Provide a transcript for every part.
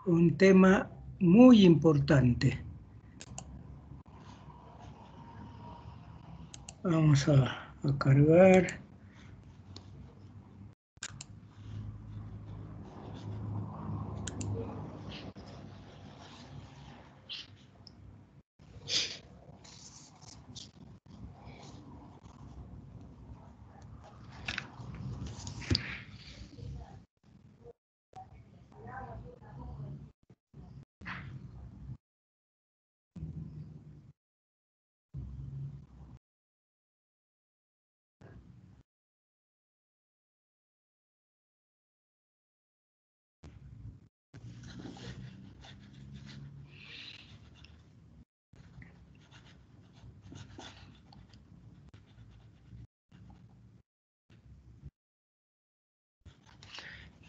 un tema muy importante. Vamos a cargar.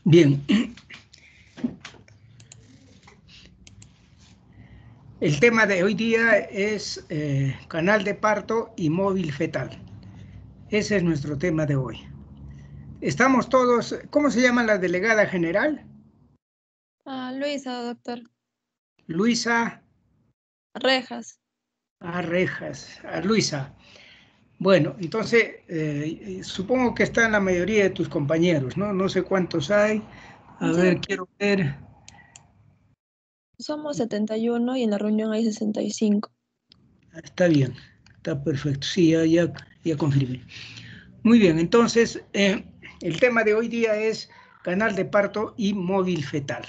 Bien. El tema de hoy día es canal de parto y móvil fetal. Ese es nuestro tema de hoy. Estamos todos, ¿cómo se llama la delegada general? Luisa, doctor. Luisa. Rejas. Rejas. Luisa. Bueno, entonces, supongo que están la mayoría de tus compañeros, ¿no? No sé cuántos hay. A Sí, ver, doctor. quiero ver. Somos 71 y en la reunión hay 65. Está bien, está perfecto. Sí, ya confirmé. Muy bien, entonces, el tema de hoy día es canal de parto y móvil fetal.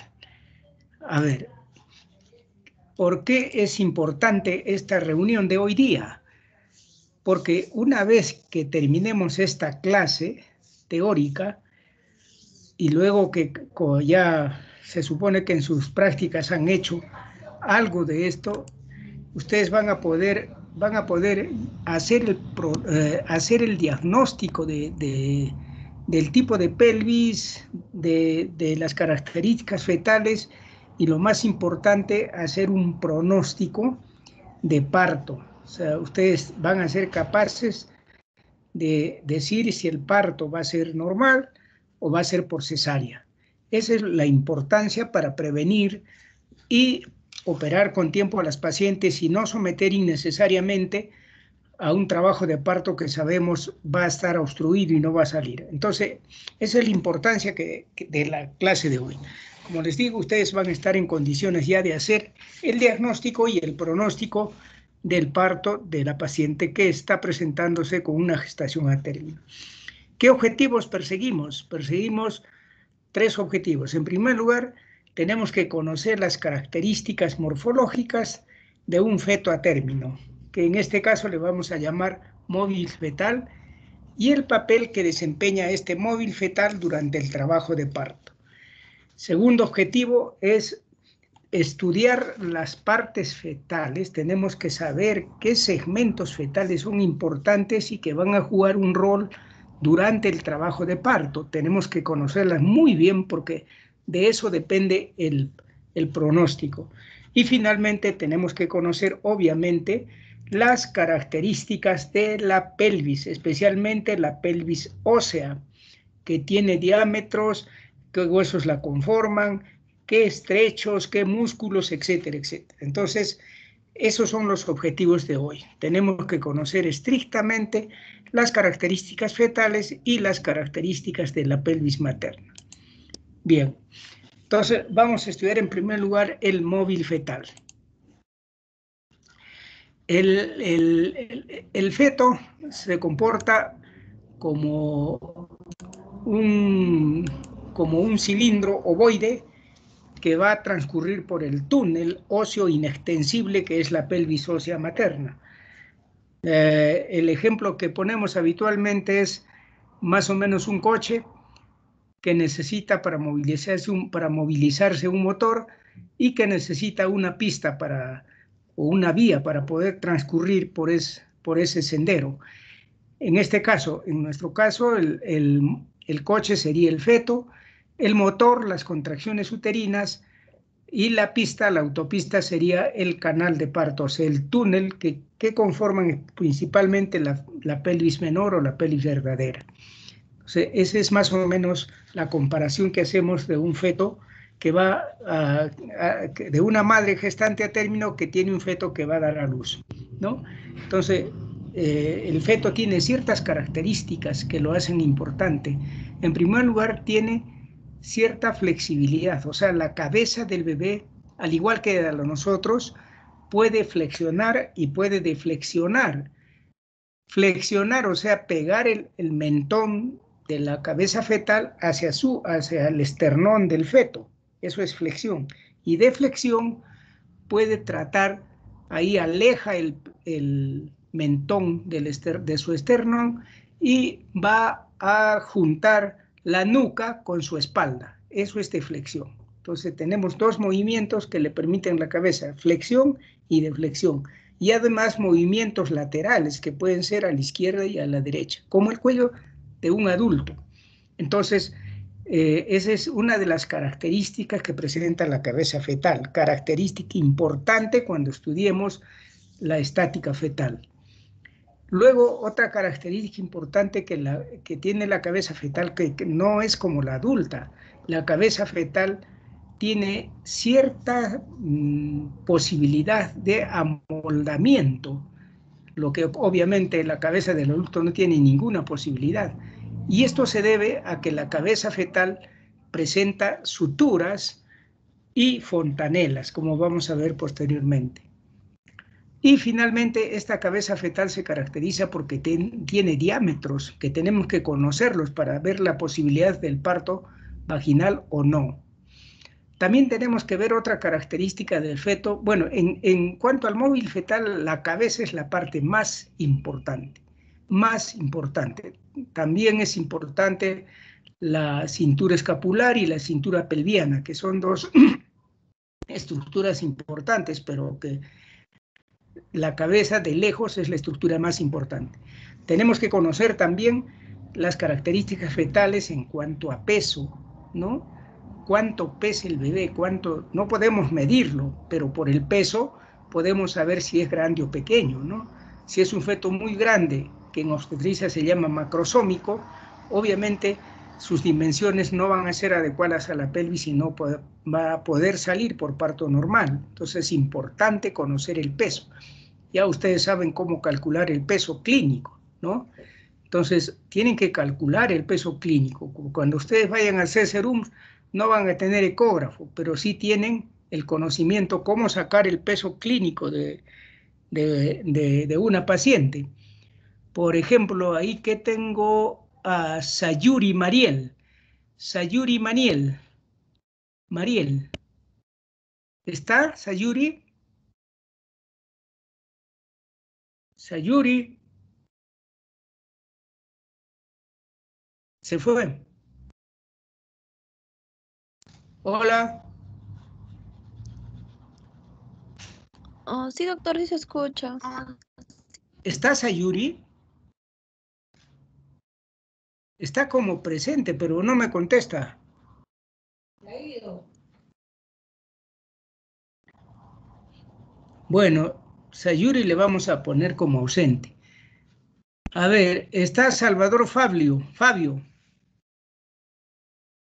A ver, ¿por qué es importante esta reunión de hoy día? Porque una vez que terminemos esta clase teórica y luego que ya se supone que en sus prácticas han hecho algo de esto, ustedes van a poder hacer el diagnóstico del tipo de pelvis, de las características fetales y lo más importante, hacer un pronóstico de parto. O sea, ustedes van a ser capaces de decir si el parto va a ser normal o va a ser por cesárea. Esa es la importancia para prevenir y operar con tiempo a las pacientes y no someter innecesariamente a un trabajo de parto que sabemos va a estar obstruido y no va a salir. Entonces, esa es la importancia de la clase de hoy. Como les digo, ustedes van a estar en condiciones ya de hacer el diagnóstico y el pronóstico del parto de la paciente que está presentándose con una gestación a término. ¿Qué objetivos perseguimos? Perseguimos 3 objetivos. En primer lugar, tenemos que conocer las características morfológicas de un feto a término, que en este caso le vamos a llamar móvil fetal, y el papel que desempeña este móvil fetal durante el trabajo de parto. Segundo objetivo es estudiar las partes fetales. Tenemos que saber qué segmentos fetales son importantes y que van a jugar un rol durante el trabajo de parto. Tenemos que conocerlas muy bien porque de eso depende el pronóstico. Y finalmente tenemos que conocer, obviamente, las características de la pelvis, especialmente la pelvis ósea, que tiene diámetros, qué huesos la conforman, qué estrechos, qué músculos, etcétera, etcétera. Entonces, esos son los objetivos de hoy. Tenemos que conocer estrictamente las características fetales y las características de la pelvis materna. Bien, entonces vamos a estudiar en primer lugar el móvil fetal. El feto se comporta como un cilindro ovoide que va a transcurrir por el túnel óseo inextensible que es la pelvis ósea materna. El ejemplo que ponemos habitualmente es más o menos un coche que necesita para movilizarse un motor y que necesita una pista o una vía para poder transcurrir por ese sendero. En nuestro caso, el coche sería el feto, el motor, las contracciones uterinas, y la autopista sería el canal de parto, o sea, el túnel que conforman principalmente la pelvis menor o la pelvis verdadera. O sea, esa es más o menos la comparación que hacemos de un feto que va de una madre gestante a término que tiene un feto que va a dar a luz, ¿no? Entonces, el feto tiene ciertas características que lo hacen importante. En primer lugar, tiene cierta flexibilidad, o sea, la cabeza del bebé, al igual que de nosotros, puede flexionar y puede deflexionar. Flexionar, o sea, pegar el mentón de la cabeza fetal hacia el esternón del feto. Eso es flexión. Y deflexión puede tratar, ahí aleja el mentón de su esternón y va a juntar la nuca con su espalda. Eso es deflexión. Entonces tenemos dos movimientos que le permiten a la cabeza, flexión y deflexión. Y además movimientos laterales que pueden ser a la izquierda y a la derecha, como el cuello de un adulto. Entonces, esa es una de las características que presenta la cabeza fetal, característica importante cuando estudiemos la estática fetal. Luego, otra característica importante que tiene la cabeza fetal, que no es como la adulta, la cabeza fetal tiene cierta posibilidad de amoldamiento, lo que obviamente la cabeza del adulto no tiene ninguna posibilidad. Y esto se debe a que la cabeza fetal presenta suturas y fontanelas, como vamos a ver posteriormente. Y finalmente, esta cabeza fetal se caracteriza porque tiene diámetros que tenemos que conocerlos para ver la posibilidad del parto vaginal o no. También tenemos que ver otra característica del feto. Bueno, en cuanto al móvil fetal, la cabeza es la parte más importante. Más importante. También es importante la cintura escapular y la cintura pelviana, que son dos estructuras importantes, pero que la cabeza de lejos es la estructura más importante. Tenemos que conocer también las características fetales en cuanto a peso, ¿no? Cuánto pesa el bebé, cuánto, no podemos medirlo, pero por el peso podemos saber si es grande o pequeño, ¿no? Si es un feto muy grande, que en obstetricia se llama macrosómico, obviamente sus dimensiones no van a ser adecuadas a la pelvis y no va a poder salir por parto normal. Entonces es importante conocer el peso. Ya ustedes saben cómo calcular el peso clínico, ¿no? Entonces, tienen que calcular el peso clínico. Cuando ustedes vayan a hacer serum, no van a tener ecógrafo, pero sí tienen el conocimiento cómo sacar el peso clínico de una paciente. Por ejemplo, ahí que tengo a Sayuri Mariel. Sayuri Mariel. ¿Está Sayuri? Sayuri. Se fue. Hola. Oh, sí, doctor, sí se escucha. ¿Está Sayuri? Está como presente, pero no me contesta. Bueno, Sayuri le vamos a poner como ausente. A ver, está Salvador Fabio.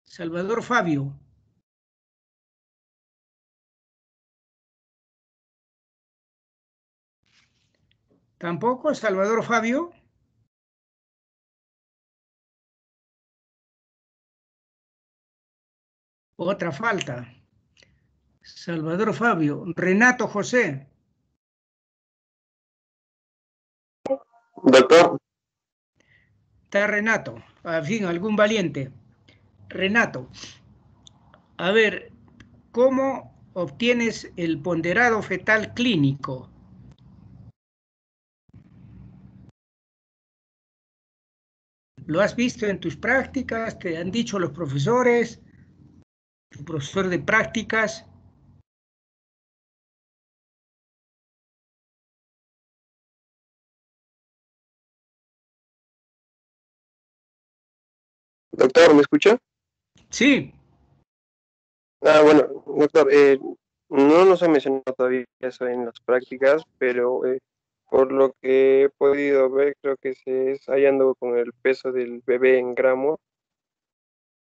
Salvador Fabio. ¿Tampoco Salvador Fabio? Otra falta. Salvador Fabio. Renato José. Doctor, Está Renato. Al fin, algún valiente. Renato. A ver, ¿cómo obtienes el ponderado fetal clínico? ¿Lo has visto en tus prácticas? ¿Te han dicho los profesores? ¿Tu profesor de prácticas? doctor, ¿me escucha? Sí. Bueno, doctor, no nos ha mencionado todavía eso en las prácticas, pero por lo que he podido ver, creo que se está hallando con el peso del bebé en gramos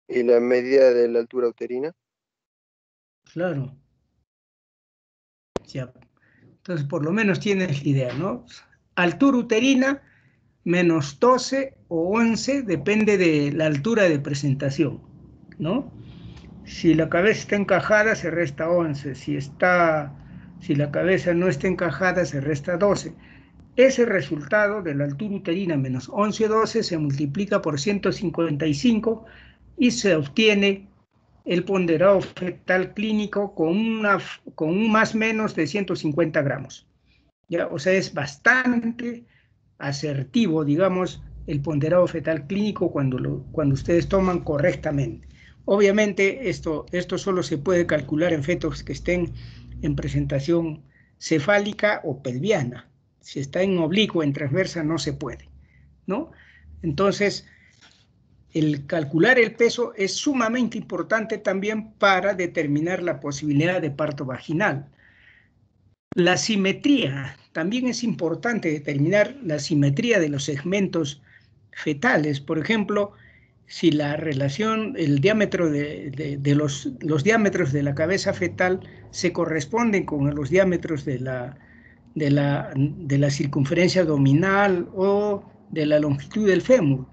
y la medida de la altura uterina. Claro. Ya. Entonces, por lo menos tienes la idea, ¿no? Altura uterina, menos 12 o 11, depende de la altura de presentación, ¿no? Si la cabeza está encajada, se resta 11. Si la cabeza no está encajada, se resta 12. Ese resultado de la altura uterina menos 11 o 12 se multiplica por 155 y se obtiene el ponderado fetal clínico con un más menos de 150 gramos. ¿Ya? O sea, es bastante asertivo, digamos, el ponderado fetal clínico cuando ustedes toman correctamente. Obviamente, esto solo se puede calcular en fetos que estén en presentación cefálica o pelviana. Si está en oblicuo, en transversa, no se puede, ¿no? Entonces, el calcular el peso es sumamente importante también para determinar la posibilidad de parto vaginal. La simetría, también es importante determinar la simetría de los segmentos fetales. Por ejemplo, si la relación, el diámetro de los diámetros de la cabeza fetal se corresponden con los diámetros de la circunferencia abdominal o de la longitud del fémur.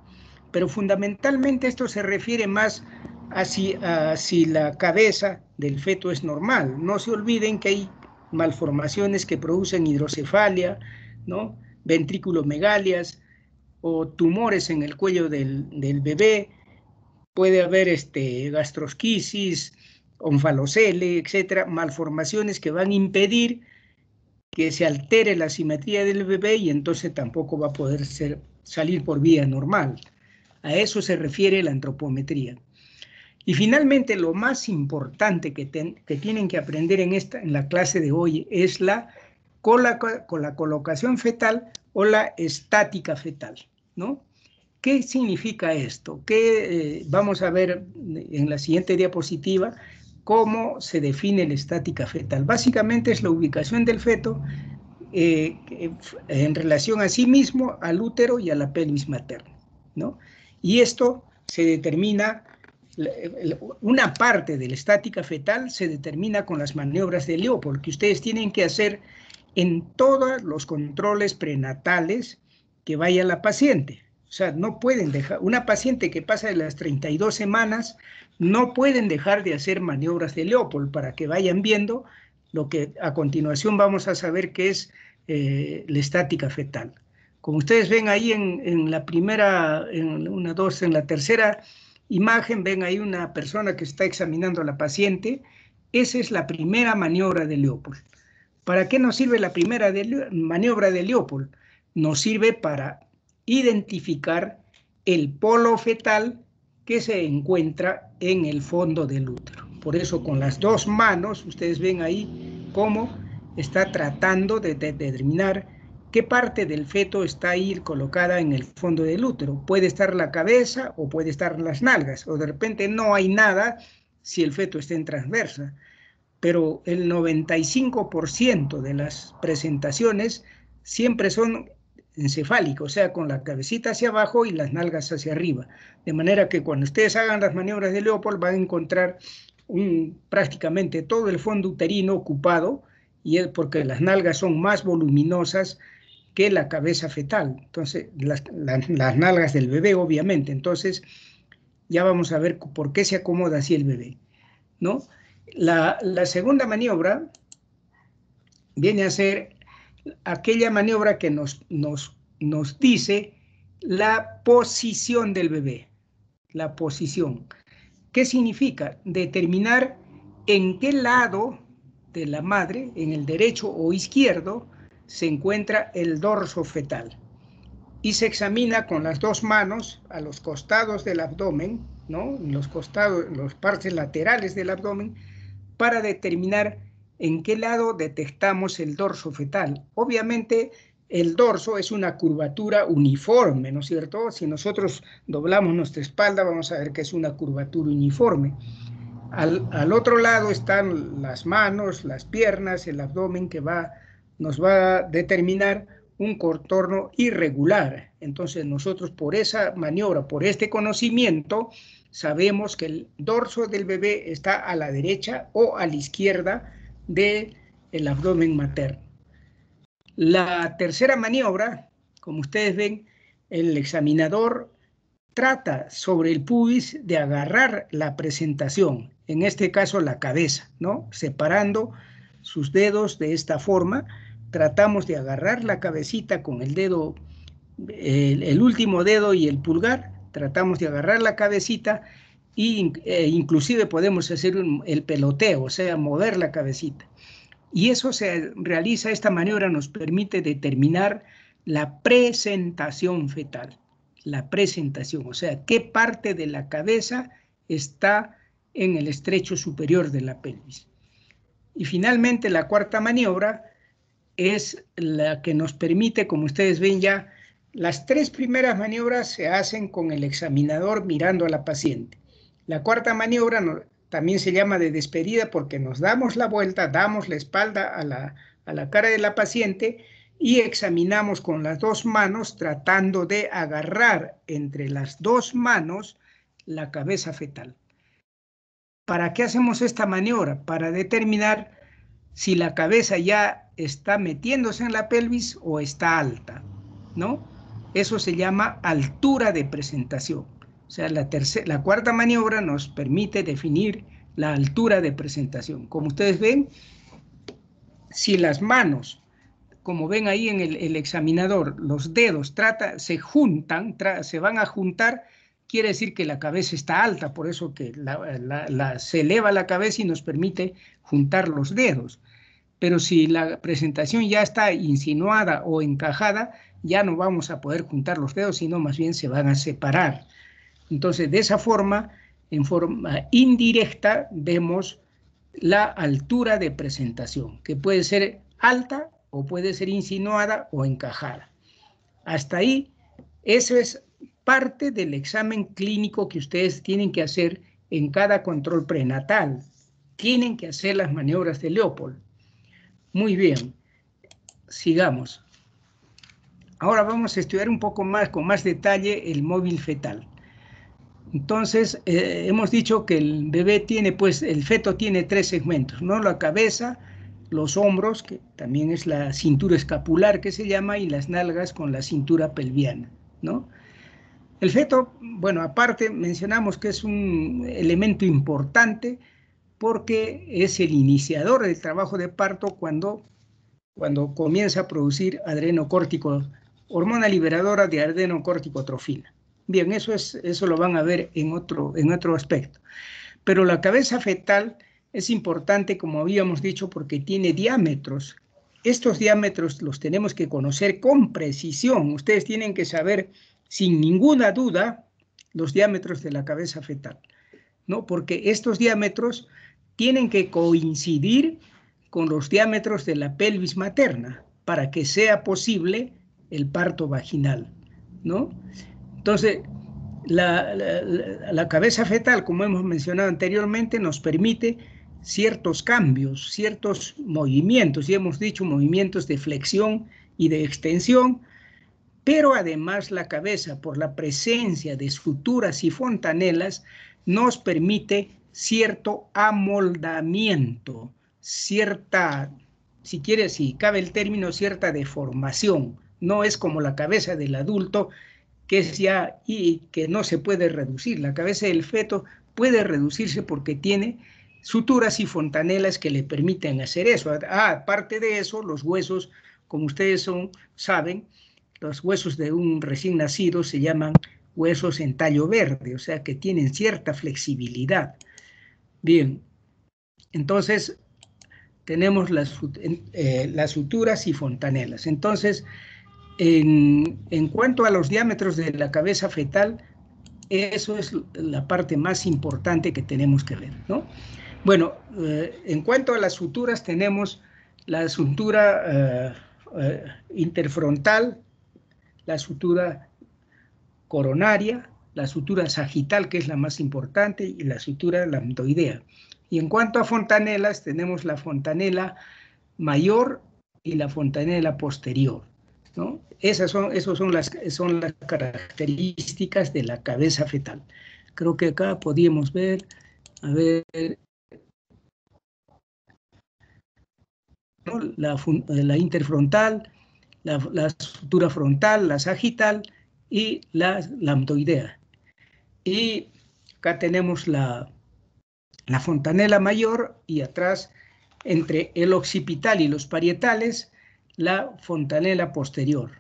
Pero fundamentalmente esto se refiere más a si la cabeza del feto es normal. No se olviden que hay malformaciones que producen hidrocefalia, ¿no? Ventriculomegalias o tumores en el cuello del bebé. Puede haber gastrosquisis, onfalocele, etcétera, malformaciones que van a impedir que se altere la simetría del bebé y entonces tampoco va a poder salir por vía normal. A eso se refiere la antropometría. Y finalmente, lo más importante que tienen que aprender en la clase de hoy es la colocación fetal o la estática fetal, ¿no? ¿Qué significa esto? Vamos a ver en la siguiente diapositiva cómo se define la estática fetal. Básicamente es la ubicación del feto en relación a sí mismo, al útero y a la pelvis materna, ¿no? Y esto se determina, una parte de la estática fetal se determina con las maniobras de Leopold, que ustedes tienen que hacer en todos los controles prenatales que vaya la paciente. O sea, no pueden dejar, una paciente que pasa de las 32 semanas, no pueden dejar de hacer maniobras de Leopold para que vayan viendo lo que a continuación vamos a saber que es la estática fetal. Como ustedes ven ahí en la primera, en la tercera imagen, ven ahí una persona que está examinando a la paciente. Esa es la primera maniobra de Leopold. ¿Para qué nos sirve la primera maniobra de Leopold? Nos sirve para identificar el polo fetal que se encuentra en el fondo del útero. Por eso con las dos manos, ustedes ven ahí cómo está tratando de determinar qué parte del feto está ahí colocada en el fondo del útero. Puede estar la cabeza o puede estar las nalgas, o de repente no hay nada si el feto está en transversa. Pero el 95% de las presentaciones siempre son encefálicas, o sea, con la cabecita hacia abajo y las nalgas hacia arriba. De manera que cuando ustedes hagan las maniobras de Leopold van a encontrar prácticamente todo el fondo uterino ocupado, y es porque las nalgas son más voluminosas que la cabeza fetal. Entonces, las nalgas del bebé, obviamente. Entonces, ya vamos a ver por qué se acomoda así el bebé, ¿no? La segunda maniobra viene a ser aquella maniobra que nos dice la posición del bebé. La posición. ¿Qué significa? Determinar en qué lado de la madre, en el derecho o izquierdo, se encuentra el dorso fetal. Y se examina con las dos manos a los costados del abdomen, ¿no? En los costados, en las partes laterales del abdomen, para determinar en qué lado detectamos el dorso fetal. Obviamente, el dorso es una curvatura uniforme, ¿no es cierto? Si nosotros doblamos nuestra espalda, vamos a ver que es una curvatura uniforme. Al otro lado están las manos, las piernas, el abdomen que nos va a determinar un contorno irregular. Entonces nosotros por esa maniobra, por este conocimiento, sabemos que el dorso del bebé está a la derecha o a la izquierda del abdomen materno. La tercera maniobra, como ustedes ven, el examinador trata sobre el pubis de agarrar la presentación, en este caso la cabeza, ¿no? Separando sus dedos de esta forma, tratamos de agarrar la cabecita con el dedo, el último dedo y el pulgar, tratamos de agarrar la cabecita e inclusive podemos hacer el peloteo, o sea, mover la cabecita. Y eso se realiza, esta maniobra nos permite determinar la presentación fetal. La presentación, o sea, qué parte de la cabeza está en el estrecho superior de la pelvis. Y finalmente la cuarta maniobra es la que nos permite, como ustedes ven ya, las tres primeras maniobras se hacen con el examinador mirando a la paciente. La cuarta maniobra también se llama de despedida porque nos damos la vuelta, damos la espalda a la cara de la paciente y examinamos con las dos manos tratando de agarrar entre las dos manos la cabeza fetal. ¿Para qué hacemos esta maniobra? Para determinar si la cabeza ya está metiéndose en la pelvis o está alta, ¿no? Eso se llama altura de presentación. O sea, la cuarta maniobra nos permite definir la altura de presentación. Como ustedes ven, si las manos, como ven ahí en el examinador, los dedos se juntan, se van a juntar, quiere decir que la cabeza está alta, por eso que se eleva la cabeza y nos permite juntar los dedos. Pero si la presentación ya está insinuada o encajada, ya no vamos a poder juntar los dedos, sino más bien se van a separar. Entonces, de esa forma, en forma indirecta, vemos la altura de presentación, que puede ser alta o puede ser insinuada o encajada. Hasta ahí, eso es parte del examen clínico que ustedes tienen que hacer en cada control prenatal. Tienen que hacer las maniobras de Leopold. Muy bien, sigamos. Ahora vamos a estudiar un poco más, con más detalle, el móvil fetal. Entonces, hemos dicho que el bebé tiene, pues, el feto tiene tres segmentos, ¿no? La cabeza, los hombros, que también es la cintura escapular que se llama, y las nalgas con la cintura pelviana, ¿no? El feto, bueno, aparte mencionamos que es un elemento importante porque es el iniciador del trabajo de parto cuando comienza a producir hormona liberadora de adrenocorticotrofina. Bien, eso lo van a ver en otro aspecto. Pero la cabeza fetal es importante, como habíamos dicho, porque tiene diámetros. Estos diámetros los tenemos que conocer con precisión. Ustedes tienen que saber, sin ninguna duda, los diámetros de la cabeza fetal, ¿no? Porque estos diámetros tienen que coincidir con los diámetros de la pelvis materna para que sea posible el parto vaginal, ¿no? Entonces, la cabeza fetal, como hemos mencionado anteriormente, nos permite ciertos cambios, ciertos movimientos, y hemos dicho movimientos de flexión y de extensión, pero además la cabeza, por la presencia de suturas y fontanelas, nos permite cierto amoldamiento, cierta, si cabe el término, cierta deformación. No es como la cabeza del adulto, que es ya y que no se puede reducir. La cabeza del feto puede reducirse porque tiene suturas y fontanelas que le permiten hacer eso. Aparte de eso, los huesos, como ustedes saben, los huesos de un recién nacido se llaman huesos en tallo verde, o sea que tienen cierta flexibilidad. Bien, entonces tenemos las suturas y fontanelas. Entonces, en cuanto a los diámetros de la cabeza fetal, eso es la parte más importante que tenemos que ver, ¿no? Bueno, en cuanto a las suturas, tenemos la sutura interfrontal, la sutura coronaria, la sutura sagital, que es la más importante, y la sutura lambdoidea. Y en cuanto a fontanelas, tenemos la fontanela mayor y la fontanela posterior, ¿no? Esas son las características de la cabeza fetal. creo que acá podíamos ver, a ver, la interfrontal, la sutura frontal, la sagital y la lambdoidea. Y acá tenemos la fontanela mayor y atrás, entre el occipital y los parietales, la fontanela posterior.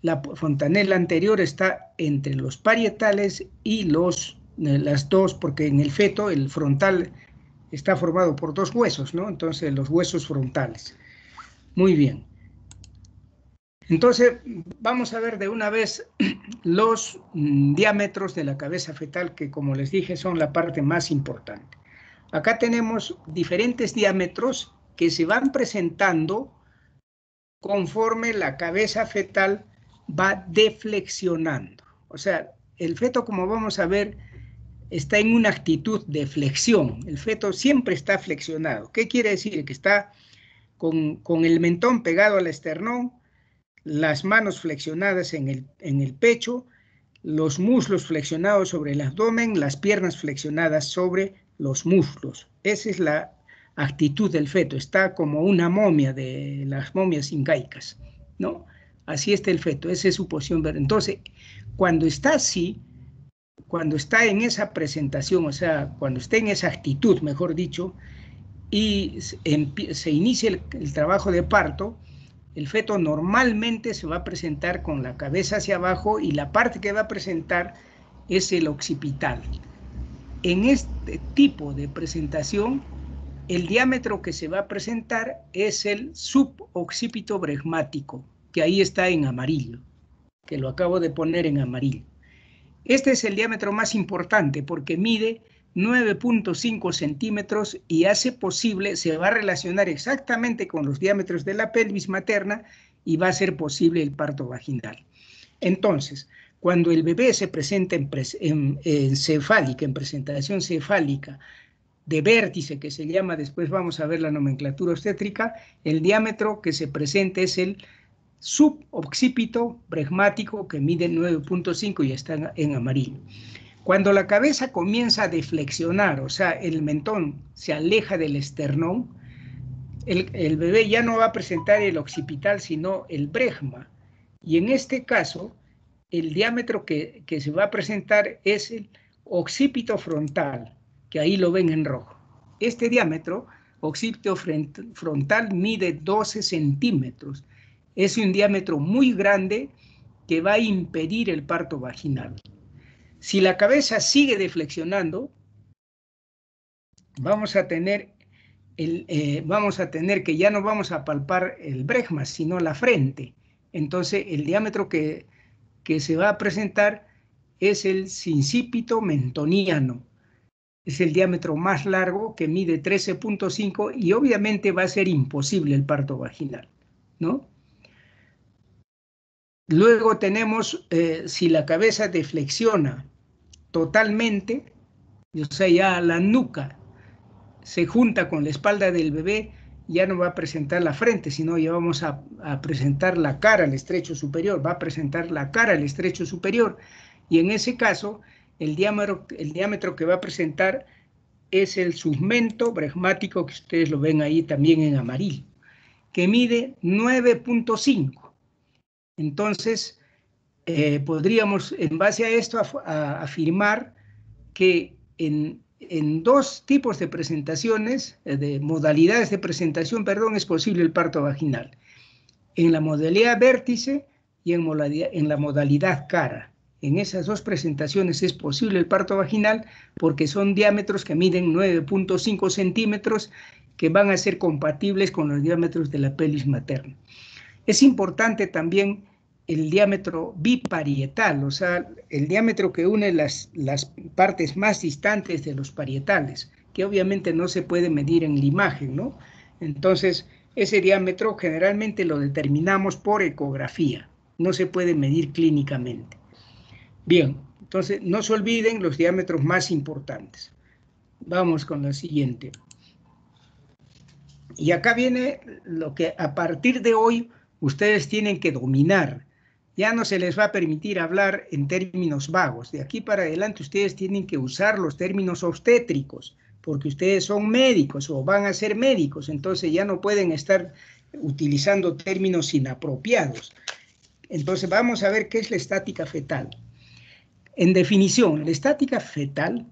La fontanela anterior está entre los parietales y las dos, porque en el feto el frontal está formado por dos huesos, ¿no? Entonces los huesos frontales. Muy bien. Entonces vamos a ver de una vez los diámetros de la cabeza fetal, que como les dije son la parte más importante. Acá tenemos diferentes diámetros que se van presentando conforme la cabeza fetal va deflexionando. O sea, el feto, como vamos a ver, está en una actitud de flexión. El feto siempre está flexionado. ¿Qué quiere decir? Que está con el mentón pegado al esternón, las manos flexionadas en el pecho, los muslos flexionados sobre el abdomen, las piernas flexionadas sobre los muslos. Esa es la actitud del feto, está como una momia de las momias incaicas, ¿no? Así está el feto, esa es su posición. Entonces, cuando está así, cuando está en esa presentación, o sea, cuando está en esa actitud, mejor dicho, y se inicia el trabajo de parto, el feto normalmente se va a presentar con la cabeza hacia abajo y la parte que va a presentar es el occipital. En este tipo de presentación, el diámetro que se va a presentar es el suboccipito bregmático, que ahí está en amarillo, que lo acabo de poner en amarillo. Este es el diámetro más importante porque mide 9.5 centímetros y hace posible, se va a relacionar exactamente con los diámetros de la pelvis materna y va a ser posible el parto vaginal. Entonces, cuando el bebé se presenta en presentación cefálica, de vértice, que se llama, después vamos a ver la nomenclatura obstétrica, el diámetro que se presenta es el suboccipito bregmático, que mide 9.5 y está en amarillo. Cuando la cabeza comienza a deflexionar, o sea, el mentón se aleja del esternón, el bebé ya no va a presentar el occipital, sino el bregma. Y en este caso, el diámetro que se va a presentar es el occipito frontal, que ahí lo ven en rojo. Este diámetro, occipito frontal, mide 12 centímetros. Es un diámetro muy grande que va a impedir el parto vaginal. Si la cabeza sigue deflexionando, vamos a tener que ya no vamos a palpar el bregma, sino la frente. Entonces, el diámetro que se va a presentar es el sincípito mentoniano. Es el diámetro más largo, que mide 13.5 y obviamente va a ser imposible el parto vaginal, ¿no? Luego tenemos, si la cabeza deflexiona totalmente, o sea, ya la nuca se junta con la espalda del bebé, ya no va a presentar la frente, sino ya vamos a presentar la cara al estrecho superior, va a presentar la cara al estrecho superior, y en ese caso, el diámetro que va a presentar es el segmento bregmático, que ustedes lo ven ahí también en amarillo, que mide 9.5. Entonces, podríamos, en base a esto, afirmar que en dos tipos de presentaciones, de modalidades de presentación, perdón, es posible el parto vaginal. En la modalidad vértice y en la modalidad cara. En esas dos presentaciones es posible el parto vaginal porque son diámetros que miden 9.5 centímetros que van a ser compatibles con los diámetros de la pelvis materna. Es importante también el diámetro biparietal, o sea, el diámetro que une las partes más distantes de los parietales, que obviamente no se puede medir en la imagen, ¿no? Entonces, ese diámetro generalmente lo determinamos por ecografía, no se puede medir clínicamente. Bien, entonces no se olviden los diámetros más importantes. Vamos con la siguiente. Y acá viene lo que a partir de hoy ustedes tienen que dominar. Ya no se les va a permitir hablar en términos vagos. De aquí para adelante ustedes tienen que usar los términos obstétricos, porque ustedes son médicos o van a ser médicos, entonces ya no pueden estar utilizando términos inapropiados. Entonces vamos a ver qué es la estática fetal. En definición, la estática fetal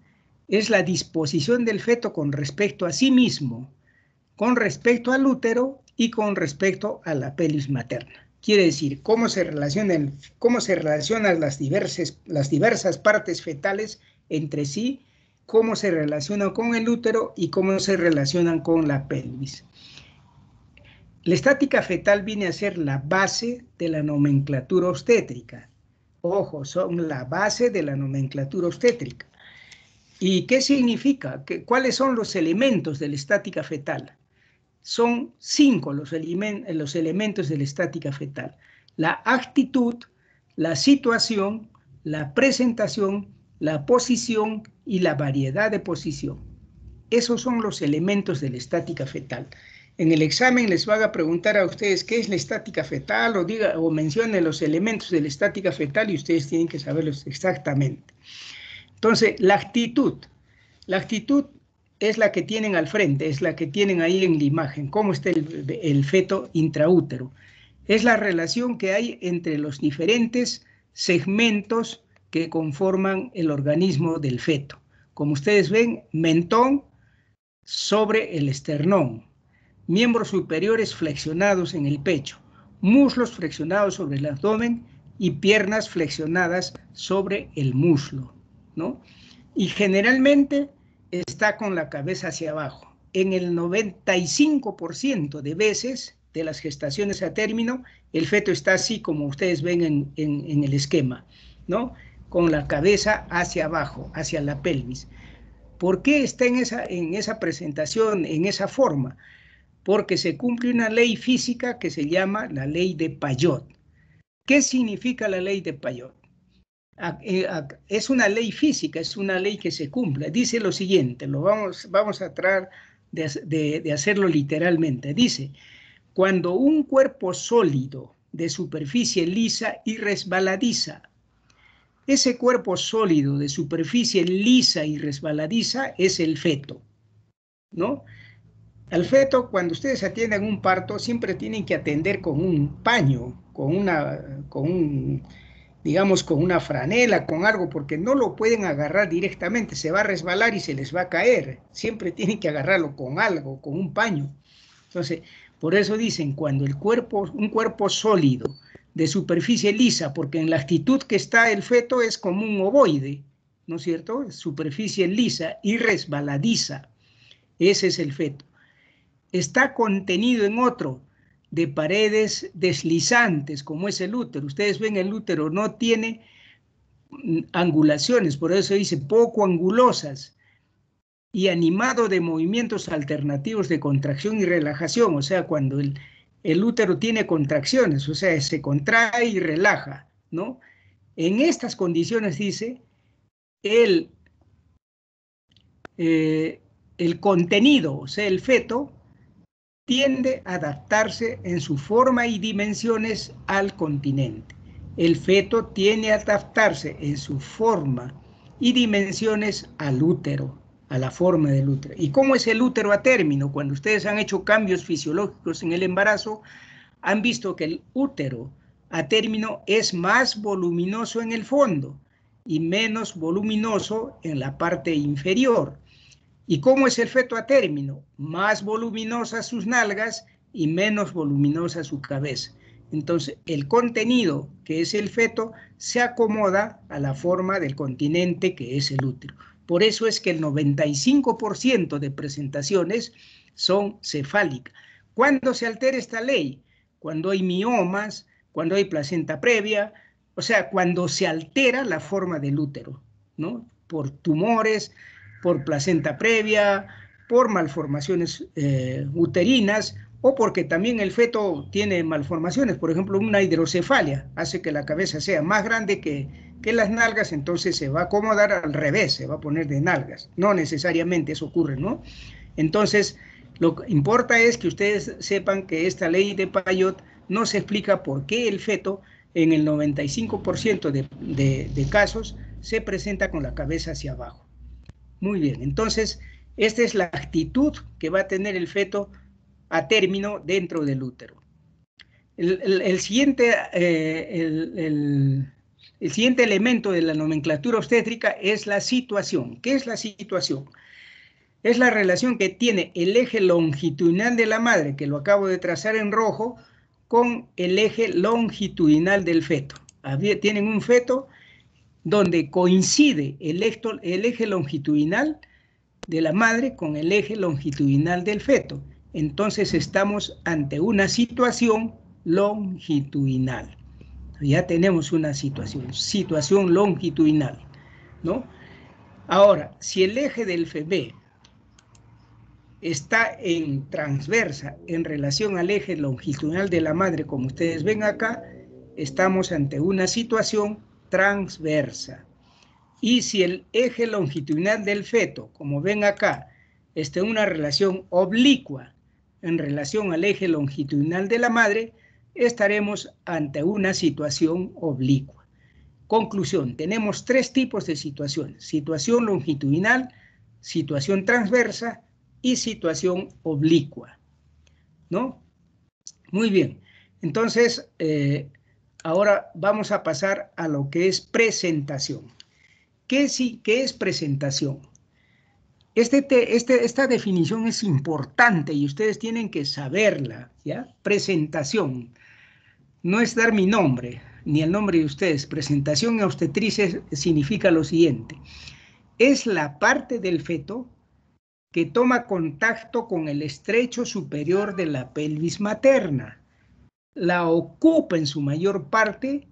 es la disposición del feto con respecto a sí mismo, con respecto al útero y con respecto a la pelvis materna. Quiere decir, cómo se relacionan las diversas partes fetales entre sí, cómo se relacionan con el útero y cómo se relacionan con la pelvis. La estática fetal viene a ser la base de la nomenclatura obstétrica. Ojo, son la base de la nomenclatura obstétrica. ¿Y qué significa? ¿Cuáles son los elementos de la estática fetal? Son 5 los elementos de la estática fetal: la actitud, la situación, la presentación, la posición y la variedad de posición. Esos son los elementos de la estática fetal. En el examen les van a preguntar a ustedes qué es la estática fetal o mencione los elementos de la estática fetal y ustedes tienen que saberlos exactamente. Entonces, la actitud es la que tienen al frente, es la que tienen ahí en la imagen, cómo está el feto intraútero. Es la relación que hay entre los diferentes segmentos que conforman el organismo del feto. Como ustedes ven, mentón sobre el esternón, miembros superiores flexionados en el pecho, muslos flexionados sobre el abdomen y piernas flexionadas sobre el muslo, ¿no? Y generalmente está con la cabeza hacia abajo. En el 95% de veces de las gestaciones a término, el feto está así como ustedes ven en el esquema, ¿no? Con la cabeza hacia abajo, hacia la pelvis. ¿Por qué está en esa presentación, en esa forma? Porque se cumple una ley física que se llama la ley de Payot. ¿Qué significa la ley de Payot? Es una ley física, es una ley que se cumple. Dice lo siguiente, vamos a tratar de hacerlo literalmente. Dice, cuando un cuerpo sólido de superficie lisa y resbaladiza, ese cuerpo sólido de superficie lisa y resbaladiza es el feto, ¿no? Al feto, cuando ustedes atienden un parto, siempre tienen que atender con un paño, digamos, con una franela, con algo, porque no lo pueden agarrar directamente, se va a resbalar y se les va a caer. Siempre tienen que agarrarlo con algo, con un paño. Entonces, por eso dicen, cuando un cuerpo sólido, de superficie lisa, porque en la actitud que está el feto es como un ovoide, ¿no es cierto? Superficie lisa y resbaladiza. Ese es el feto. Está contenido en otro de paredes deslizantes, como es el útero. Ustedes ven, el útero no tiene angulaciones, por eso dice poco angulosas, y animado de movimientos alternativos de contracción y relajación, o sea, cuando el útero tiene contracciones, o sea, se contrae y relaja, ¿no? En estas condiciones, dice, el contenido, o sea, el feto, tiende a adaptarse en su forma y dimensiones al continente. El feto tiende a adaptarse en su forma y dimensiones al útero, a la forma del útero. ¿Y cómo es el útero a término? Cuando ustedes han hecho cambios fisiológicos en el embarazo, han visto que el útero a término es más voluminoso en el fondo y menos voluminoso en la parte inferior. ¿Y cómo es el feto a término? Más voluminosas sus nalgas y menos voluminosa su cabeza. Entonces, el contenido, que es el feto, se acomoda a la forma del continente, que es el útero. Por eso es que el 95% de presentaciones son cefálicas. ¿Cuándo se altera esta ley? Cuando hay miomas, cuando hay placenta previa, o sea, cuando se altera la forma del útero, ¿no? Por tumores, por placenta previa, por malformaciones uterinas, o porque también el feto tiene malformaciones, por ejemplo, una hidrocefalia, hace que la cabeza sea más grande que las nalgas, entonces se va a acomodar al revés, se va a poner de nalgas. No necesariamente eso ocurre, ¿no? Entonces, lo que importa es que ustedes sepan que esta ley de Payot nos explica por qué el feto en el 95% de casos se presenta con la cabeza hacia abajo. Muy bien, entonces esta es la actitud que va a tener el feto a término dentro del útero. El siguiente elemento de la nomenclatura obstétrica es la situación. ¿Qué es la situación? Es la relación que tiene el eje longitudinal de la madre, que lo acabo de trazar en rojo, con el eje longitudinal del feto. Tienen un feto donde coincide el eje longitudinal de la madre con el eje longitudinal del feto. Entonces estamos ante una situación longitudinal. Ya tenemos una situación longitudinal, ¿no? Ahora, si el eje del bebé está en transversa en relación al eje longitudinal de la madre, como ustedes ven acá, estamos ante una situación transversa. Y si el eje longitudinal del feto, como ven acá, está en una relación oblicua en relación al eje longitudinal de la madre, estaremos ante una situación oblicua. Conclusión, tenemos tres tipos de situaciones: situación longitudinal, situación transversa y situación oblicua, ¿no? Muy bien, entonces ahora vamos a pasar a lo que es presentación. ¿Qué es presentación? Esta definición es importante y ustedes tienen que saberla, ¿ya? Presentación no es dar mi nombre, ni el nombre de ustedes. Presentación en obstetricia significa lo siguiente: es la parte del feto que toma contacto con el estrecho superior de la pelvis materna, la ocupa en su mayor parte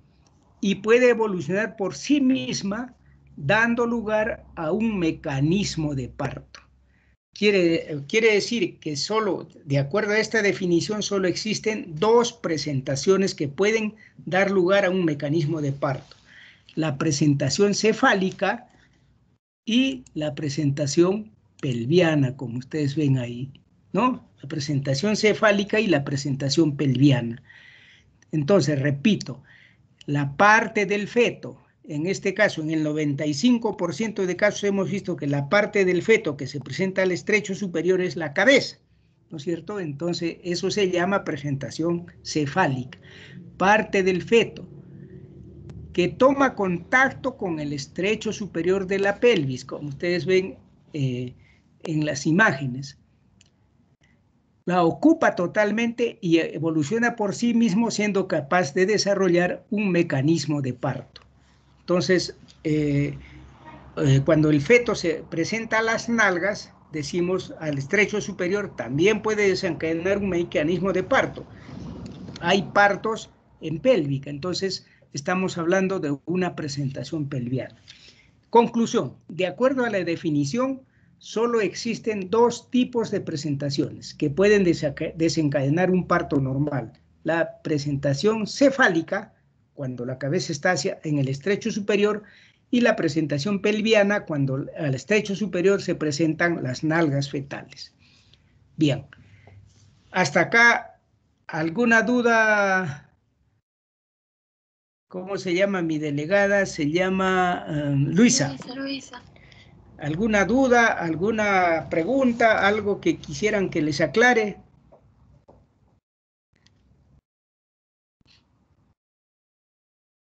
y puede evolucionar por sí misma, dando lugar a un mecanismo de parto. Quiere decir que solo, de acuerdo a esta definición, solo existen dos presentaciones que pueden dar lugar a un mecanismo de parto: la presentación cefálica y la presentación pelviana, como ustedes ven ahí, ¿no? La presentación cefálica y la presentación pelviana. Entonces, repito, la parte del feto, en este caso, en el 95% de casos hemos visto que la parte del feto que se presenta al estrecho superior es la cabeza, ¿no es cierto? Entonces, eso se llama presentación cefálica. Parte del feto que toma contacto con el estrecho superior de la pelvis, como ustedes ven en las imágenes. La ocupa totalmente y evoluciona por sí mismo, siendo capaz de desarrollar un mecanismo de parto. Entonces, cuando el feto se presenta a las nalgas, decimos al estrecho superior, también puede desencadenar un mecanismo de parto. Hay partos en pélvica, entonces estamos hablando de una presentación pelviana. Conclusión: de acuerdo a la definición, solo existen dos tipos de presentaciones que pueden desencadenar un parto normal: la presentación cefálica, cuando la cabeza está en el estrecho superior, y la presentación pelviana, cuando al estrecho superior se presentan las nalgas fetales. Bien, hasta acá, ¿alguna duda? ¿Cómo se llama mi delegada? Se llama Luisa. Luisa. ¿Alguna duda, alguna pregunta, algo que quisieran que les aclare?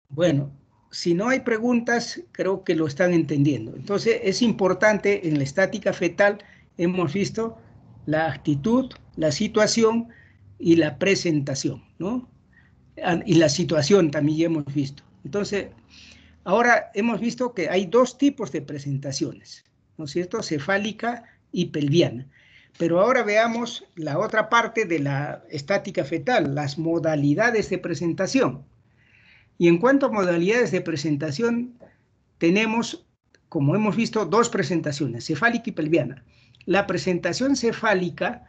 Bueno, si no hay preguntas, creo que lo están entendiendo. Entonces, es importante, en la estática fetal hemos visto la actitud, la situación y la presentación, ¿no? Y la situación también ya hemos visto. Entonces, ahora hemos visto que hay dos tipos de presentaciones, ¿no es cierto? Cefálica y pelviana. Pero ahora veamos la otra parte de la estática fetal, las modalidades de presentación. Y en cuanto a modalidades de presentación, tenemos, como hemos visto, dos presentaciones, cefálica y pelviana. La presentación cefálica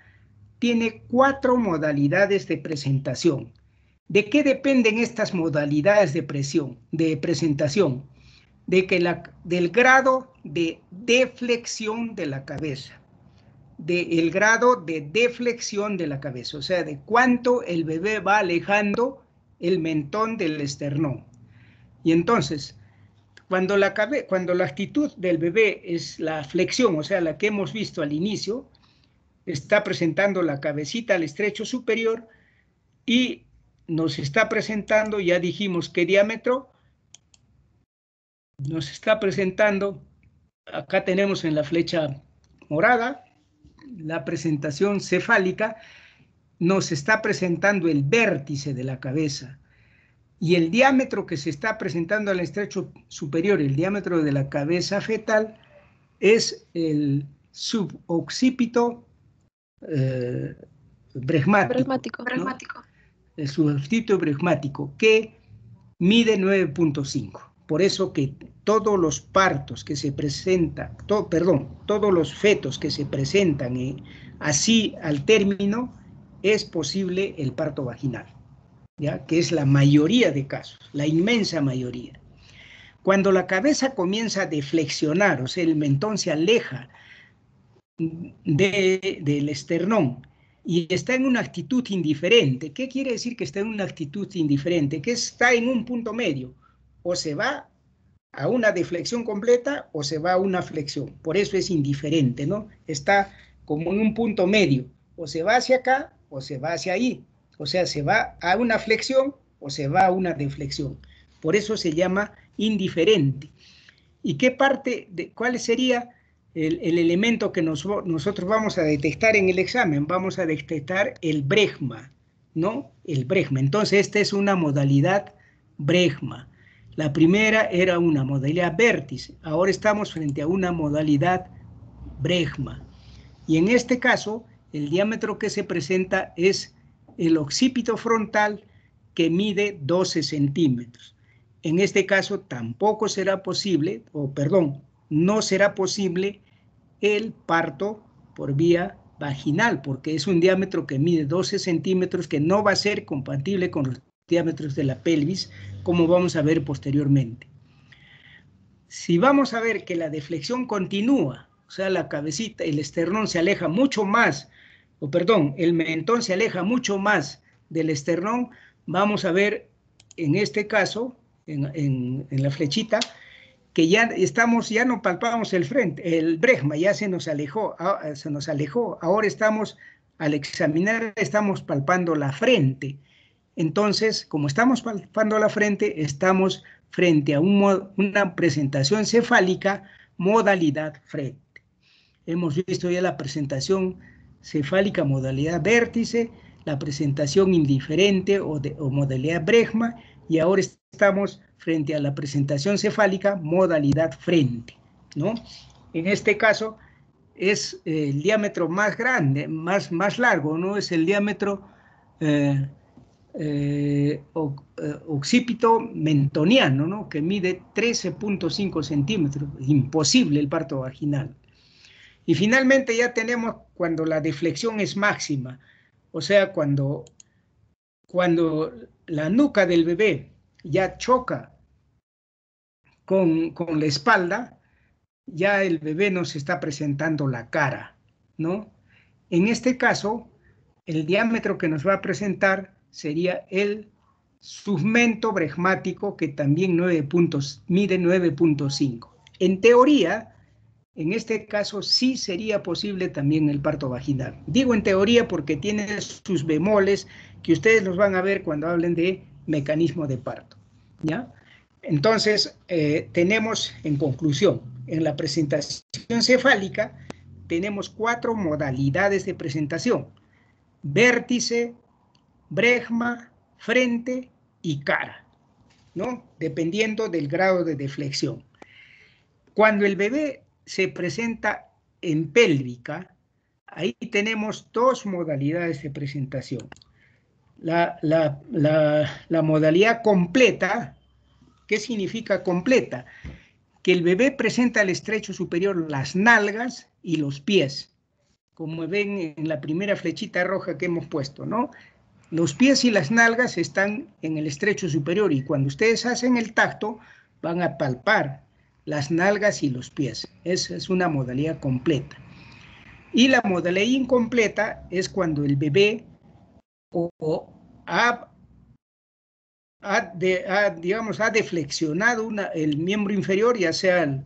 tiene 4 modalidades de presentación. ¿De qué dependen estas modalidades de presentación? Del grado de deflexión de la cabeza. Del grado de deflexión de la cabeza, o sea, de cuánto el bebé va alejando el mentón del esternón. Y entonces, cuando la actitud del bebé es la flexión, o sea, la que hemos visto al inicio, está presentando la cabecita al estrecho superior y nos está presentando, ya dijimos qué diámetro, nos está presentando, acá tenemos en la flecha morada, la presentación cefálica, nos está presentando el vértice de la cabeza. Y el diámetro que se está presentando al estrecho superior, el diámetro de la cabeza fetal, es el suboccipito bregmático, ¿no? El suboccipito bregmático, que mide 9.5. Por eso que todos los partos que se presentan, todos los fetos que se presentan así al término, es posible el parto vaginal, ¿ya? Que es la mayoría de casos, la inmensa mayoría. Cuando la cabeza comienza a deflexionar, o sea, el mentón se aleja del esternón y está en una actitud indiferente. ¿Qué quiere decir que está en una actitud indiferente? Que está en un punto medio, o se va a una deflexión completa o se va a una flexión. Por eso es indiferente, ¿no? Está como en un punto medio, o se va hacia acá o se va hacia ahí. O sea, se va a una flexión o se va a una deflexión. Por eso se llama indiferente. ¿Y qué parte, cuál sería el elemento que nosotros vamos a detectar en el examen? Vamos a detectar el bregma, ¿no? El bregma. Entonces, esta es una modalidad bregma. La primera era una modalidad vértice. Ahora estamos frente a una modalidad bregma. Y en este caso, el diámetro que se presenta es el occipito frontal, que mide 12 centímetros. En este caso tampoco será posible, no será posible el parto por vía vaginal, porque es un diámetro que mide 12 centímetros, que no va a ser compatible con los diámetros de la pelvis, como vamos a ver posteriormente. Si vamos a ver que la deflexión continúa, o sea, la cabecita, el esternón se aleja mucho más, el mentón se aleja mucho más del esternón, vamos a ver en este caso, en la flechita, que ya no palpamos el frente, el bregma ya se nos alejó, ahora estamos, al examinar, estamos palpando la frente. Entonces, como estamos palpando la frente, estamos frente a una presentación cefálica, modalidad frente. Hemos visto ya la presentación cefálica, modalidad vértice, la presentación indiferente o modalidad bregma, y ahora estamos frente a la presentación cefálica, modalidad frente, ¿no? En este caso es el diámetro más grande, más largo, ¿no? Es el diámetro occipito mentoniano, ¿no? Que mide 13.5 centímetros. Imposible el parto vaginal. Y finalmente ya tenemos cuando la deflexión es máxima, o sea, cuando la nuca del bebé ya choca con la espalda, ya el bebé nos está presentando la cara, ¿no? En este caso, el diámetro que nos va a presentar sería el submento bregmático, que también mide 9.5. En teoría, en este caso sí sería posible también el parto vaginal. Digo en teoría porque tiene sus bemoles que ustedes los van a ver cuando hablen de mecanismo de parto, ¿ya? Entonces, tenemos en conclusión, en la presentación cefálica, tenemos 4 modalidades de presentación: vértice, bregma, frente y cara, ¿no? Dependiendo del grado de deflexión. Cuando el bebé se presenta en pélvica, ahí tenemos 2 modalidades de presentación. La modalidad completa. ¿Qué significa completa? Que el bebé presenta al estrecho superior las nalgas y los pies, como ven en la primera flechita roja que hemos puesto, ¿no? Los pies y las nalgas están en el estrecho superior, y cuando ustedes hacen el tacto van a palpar las nalgas y los pies. Esa es una modalidad completa. Y la modalidad incompleta es cuando el bebé ha digamos, ha deflexionado el miembro inferior, ya sea el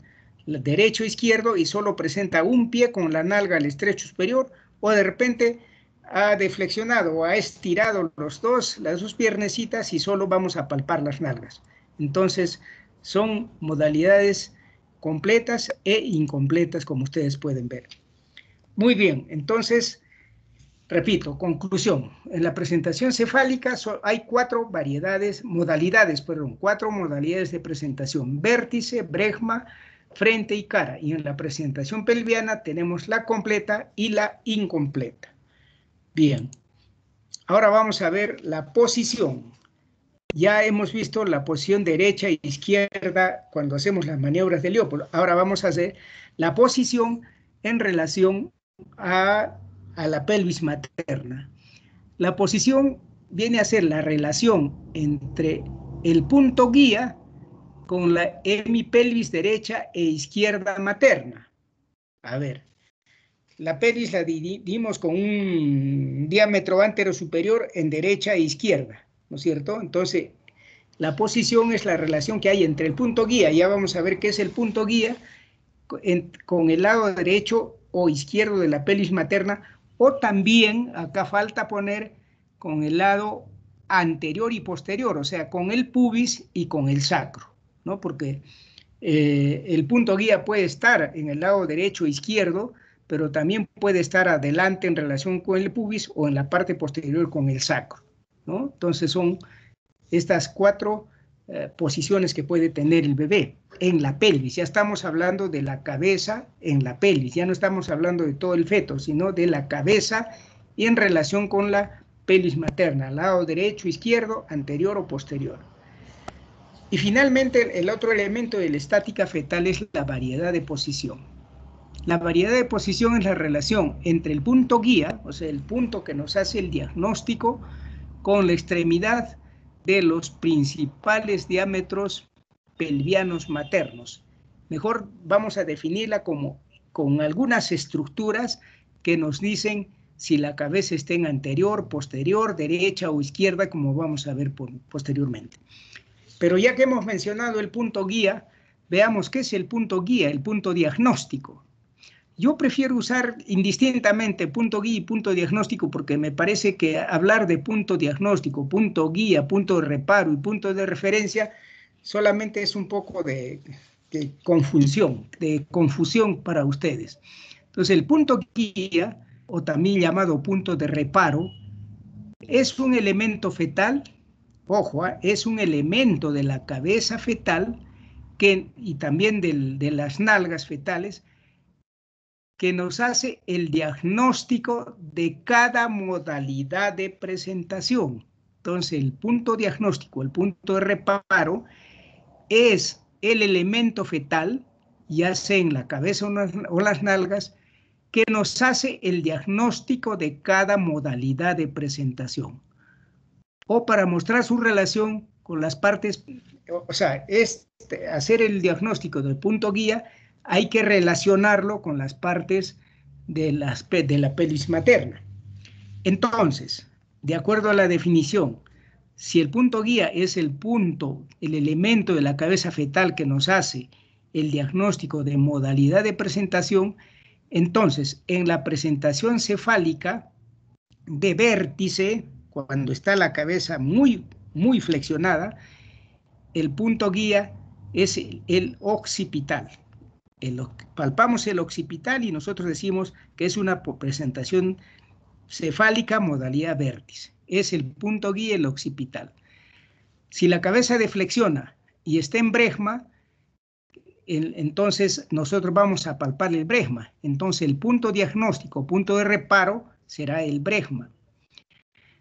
derecho o izquierdo, y solo presenta un pie con la nalga al estrecho superior, o de repente ha deflexionado o ha estirado las dos piernecitas y solo vamos a palpar las nalgas. Entonces, son modalidades completas e incompletas, como ustedes pueden ver. Muy bien, entonces, repito, conclusión. En la presentación cefálica hay cuatro modalidades de presentación: vértice, bregma, frente y cara. Y en la presentación pelviana tenemos la completa y la incompleta. Bien, ahora vamos a ver la posición. Ya hemos visto la posición derecha e izquierda cuando hacemos las maniobras de Leopold. Ahora vamos a hacer la posición en relación a la pelvis materna. La posición viene a ser la relación entre el punto guía con la hemipelvis derecha e izquierda materna. A ver, la pelvis la dividimos con un diámetro antero superior en derecha e izquierda, ¿no es cierto? Entonces, la posición es la relación que hay entre el punto guía, ya vamos a ver qué es el punto guía, con el lado derecho o izquierdo de la pelvis materna, o también, acá falta poner, con el lado anterior y posterior, o sea, con el pubis y con el sacro, ¿no? Porque el punto guía puede estar en el lado derecho o izquierdo, pero también puede estar adelante en relación con el pubis o en la parte posterior con el sacro, ¿no? Entonces son estas cuatro posiciones que puede tener el bebé en la pelvis. Ya estamos hablando de la cabeza en la pelvis, ya no estamos hablando de todo el feto, sino de la cabeza y en relación con la pelvis materna, lado derecho, izquierdo, anterior o posterior. Y finalmente, el otro elemento de la estática fetal es la variedad de posición. La variedad de posición es la relación entre el punto guía, o sea, el punto que nos hace el diagnóstico, con la extremidad de los principales diámetros pelvianos maternos. Mejor vamos a definirla como con algunas estructuras que nos dicen si la cabeza está en anterior, posterior, derecha o izquierda, como vamos a ver posteriormente. Pero ya que hemos mencionado el punto guía, veamos qué es el punto guía, el punto diagnóstico. Yo prefiero usar indistintamente punto guía y punto diagnóstico porque me parece que hablar de punto diagnóstico, punto guía, punto de reparo y punto de referencia solamente es un poco de confusión para ustedes. Entonces, el punto guía, o también llamado punto de reparo, es un elemento fetal, ojo, es un elemento de la cabeza fetal y también de las nalgas fetales, que nos hace el diagnóstico de cada modalidad de presentación. Entonces, el punto diagnóstico, el punto de reparo, es el elemento fetal, ya sea en la cabeza o las nalgas, que nos hace el diagnóstico de cada modalidad de presentación. O para mostrar su relación con las partes, o sea, hacer el diagnóstico del punto guía, hay que relacionarlo con las partes de la pelvis materna. Entonces, de acuerdo a la definición, si el punto guía es el elemento de la cabeza fetal que nos hace el diagnóstico de modalidad de presentación, entonces, en la presentación cefálica de vértice, cuando está la cabeza muy, muy flexionada, el punto guía es el occipital. Palpamos el occipital y nosotros decimos que es una presentación cefálica modalidad vértice. Es el punto guía, el occipital. Si la cabeza deflexiona y está en bregma, entonces nosotros vamos a palpar el bregma. Entonces el punto diagnóstico, punto de reparo, será el bregma.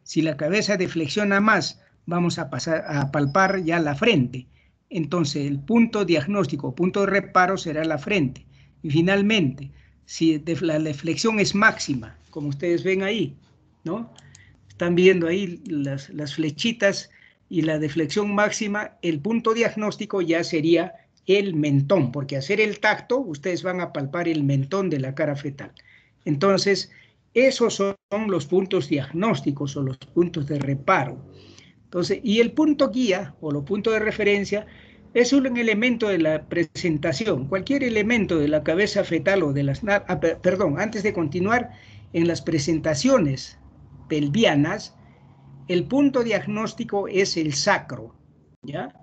Si la cabeza deflexiona más, vamos a pasar a palpar ya la frente. Entonces, el punto diagnóstico, punto de reparo será la frente. Y finalmente, si la deflexión es máxima, como ustedes ven ahí, ¿no? Están viendo ahí las flechitas y la deflexión máxima, el punto diagnóstico ya sería el mentón, porque hacer el tacto, ustedes van a palpar el mentón de la cara fetal. Entonces, esos son los puntos diagnósticos o los puntos de reparo. Entonces, y el punto guía o los puntos de referencia es un elemento de la presentación. Cualquier elemento de la cabeza fetal o de las... perdón, antes de continuar, en las presentaciones pelvianas, el punto diagnóstico es el sacro, ¿ya?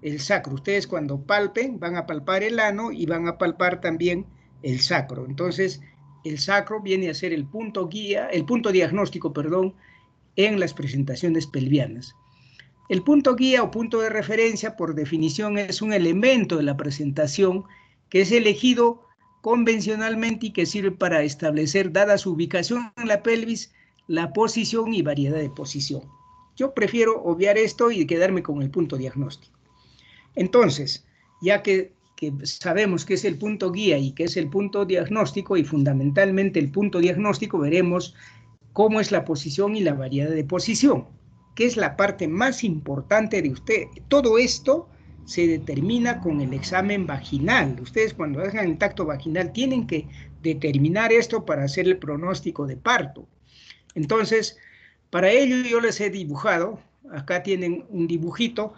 El sacro. Ustedes cuando palpen, van a palpar el ano y van a palpar también el sacro. Entonces, el sacro viene a ser el punto guía, el punto diagnóstico, perdón, en las presentaciones pelvianas. El punto guía o punto de referencia, por definición, es un elemento de la presentación que es elegido convencionalmente y que sirve para establecer, dada su ubicación en la pelvis, la posición y variedad de posición. Yo prefiero obviar esto y quedarme con el punto diagnóstico. Entonces, ya que sabemos qué es el punto guía y qué es el punto diagnóstico, y fundamentalmente el punto diagnóstico, veremos cómo es la posición y la variedad de posición, que es la parte más importante de usted. Todo esto se determina con el examen vaginal. Ustedes cuando hagan el tacto vaginal tienen que determinar esto para hacer el pronóstico de parto. Entonces, para ello yo les he dibujado, acá tienen un dibujito,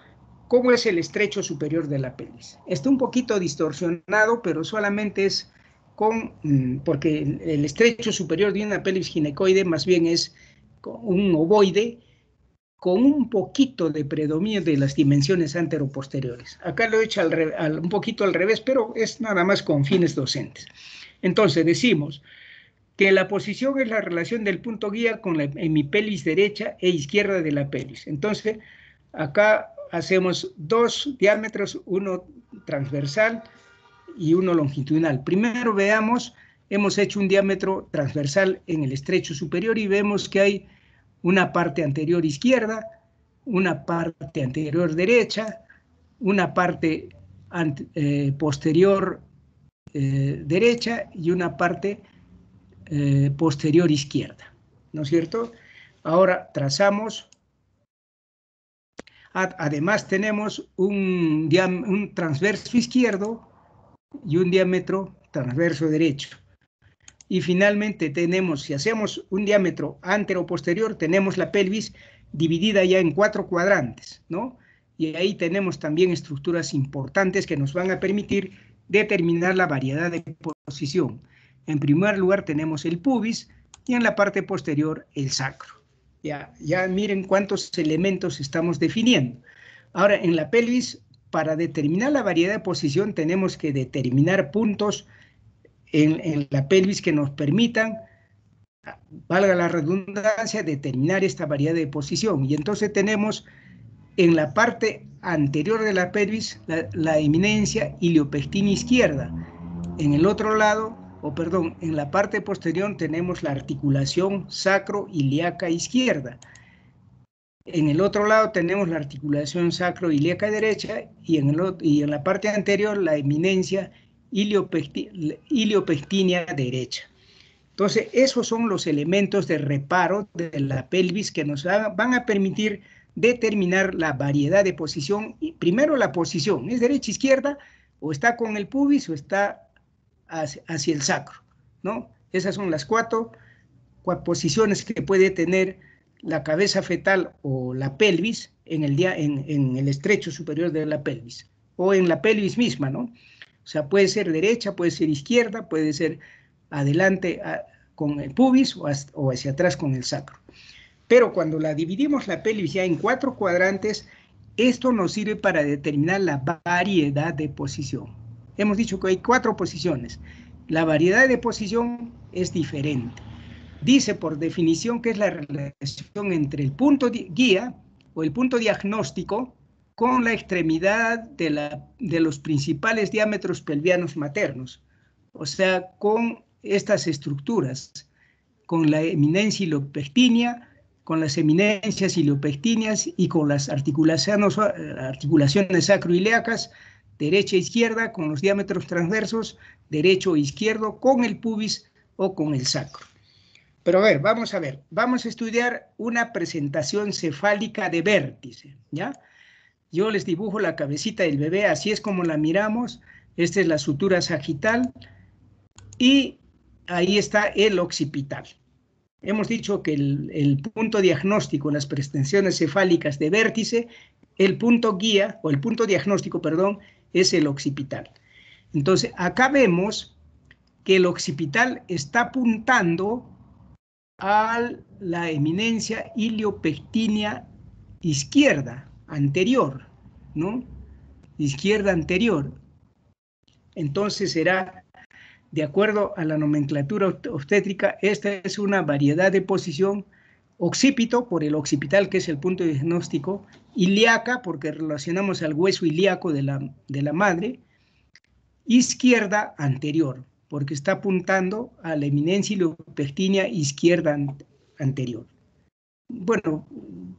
cómo es el estrecho superior de la pelvis. Está un poquito distorsionado, pero solamente es porque el estrecho superior de una pelvis ginecoide más bien es un ovoide con un poquito de predominio de las dimensiones anteroposteriores. Acá lo he hecho un poquito al revés, pero es nada más con fines docentes. Entonces decimos que la posición es la relación del punto guía con la hemipelvis derecha e izquierda de la pelvis. Entonces, acá hacemos dos diámetros, uno transversal y uno longitudinal. Primero veamos, hemos hecho un diámetro transversal en el estrecho superior y vemos que hay una parte anterior izquierda, una parte anterior derecha, una parte posterior derecha y una parte posterior izquierda, ¿no es cierto? Ahora trazamos. Además tenemos un transverso izquierdo y un diámetro transverso derecho. Y finalmente tenemos, si hacemos un diámetro antero-posterior, tenemos la pelvis dividida ya en 4 cuadrantes, ¿no? Y ahí tenemos también estructuras importantes que nos van a permitir determinar la variedad de posición. En primer lugar tenemos el pubis y en la parte posterior el sacro. Ya miren cuántos elementos estamos definiendo. Ahora, en la pelvis, para determinar la variedad de posición, tenemos que determinar puntos en la pelvis que nos permitan, valga la redundancia, determinar esta variedad de posición. Y entonces tenemos en la parte anterior de la pelvis la eminencia iliopectina izquierda. En el otro lado, en la parte posterior tenemos la articulación sacro-ilíaca izquierda. En el otro lado tenemos la articulación sacro-ilíaca derecha y en la parte anterior la eminencia iliopectina derecha. Entonces, esos son los elementos de reparo de la pelvis que nos van a permitir determinar la variedad de posición. Y primero la posición, ¿es derecha-izquierda o está con el pubis o está hacia el sacro, ¿no? Esas son las cuatro posiciones que puede tener la cabeza fetal o la pelvis en el estrecho superior de la pelvis o en la pelvis misma, ¿no? O sea, puede ser derecha, puede ser izquierda, puede ser adelante con el pubis o hacia atrás con el sacro. Pero cuando la dividimos la pelvis ya en 4 cuadrantes, esto nos sirve para determinar la variedad de posición. Hemos dicho que hay 4 posiciones. La variedad de posición es diferente. Dice por definición que es la relación entre el punto guía o el punto diagnóstico con la extremidad de los principales diámetros pelvianos maternos. O sea, con estas estructuras, con la eminencia iliopectina, con las eminencias iliopectinas y con las articulaciones sacroiliacas, derecha e izquierda, con los diámetros transversos, derecho e izquierdo, con el pubis o con el sacro. Pero a ver, vamos a estudiar una presentación cefálica de vértice, ¿ya? Yo les dibujo la cabecita del bebé, así es como la miramos. Esta es la sutura sagital y ahí está el occipital. hemos dicho que el punto diagnóstico en las presentaciones cefálicas de vértice, el punto guía, o el punto diagnóstico, perdón, es el occipital. Entonces, acá vemos que el occipital está apuntando a la eminencia iliopectínea izquierda, anterior, ¿no? Izquierda anterior. Entonces será, de acuerdo a la nomenclatura obstétrica, esta es una variedad de posición: occipito, por el occipital, que es el punto diagnóstico; ilíaca, porque relacionamos al hueso ilíaco de la madre; izquierda anterior, porque está apuntando a la eminencia iliopectínea izquierda anterior. Bueno,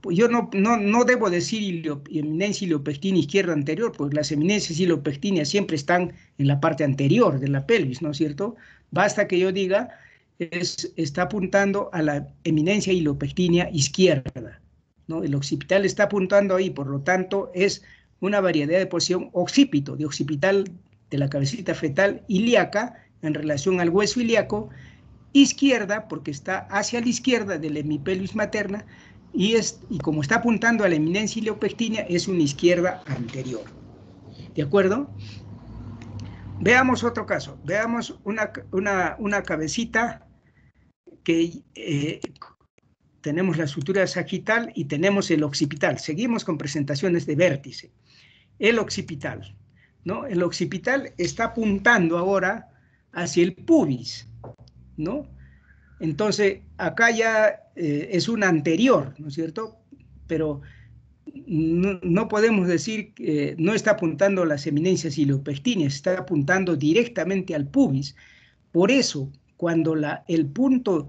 pues yo no debo decir eminencia iliopectínea izquierda anterior, pues las eminencias iliopectíneas siempre están en la parte anterior de la pelvis, ¿no es cierto? Basta que yo diga, está apuntando a la eminencia iliopectínea izquierda, ¿no? El occipital está apuntando ahí, por lo tanto, es una variedad de posición occipito, de occipital de la cabecita fetal ilíaca en relación al hueso ilíaco; izquierda, porque está hacia la izquierda de la hemipelvis materna, y como está apuntando a la eminencia iliopectínea, es una izquierda anterior. ¿De acuerdo? Veamos otro caso. Veamos una cabecita que tenemos la sutura sagital y tenemos el occipital. Seguimos con presentaciones de vértice. El occipital, ¿no? El occipital está apuntando ahora hacia el pubis, ¿no? Entonces, acá ya es una anterior, ¿no es cierto? Pero no podemos decir que no está apuntando a las eminencias iliopectíneas, está apuntando directamente al pubis. Por eso, cuando el punto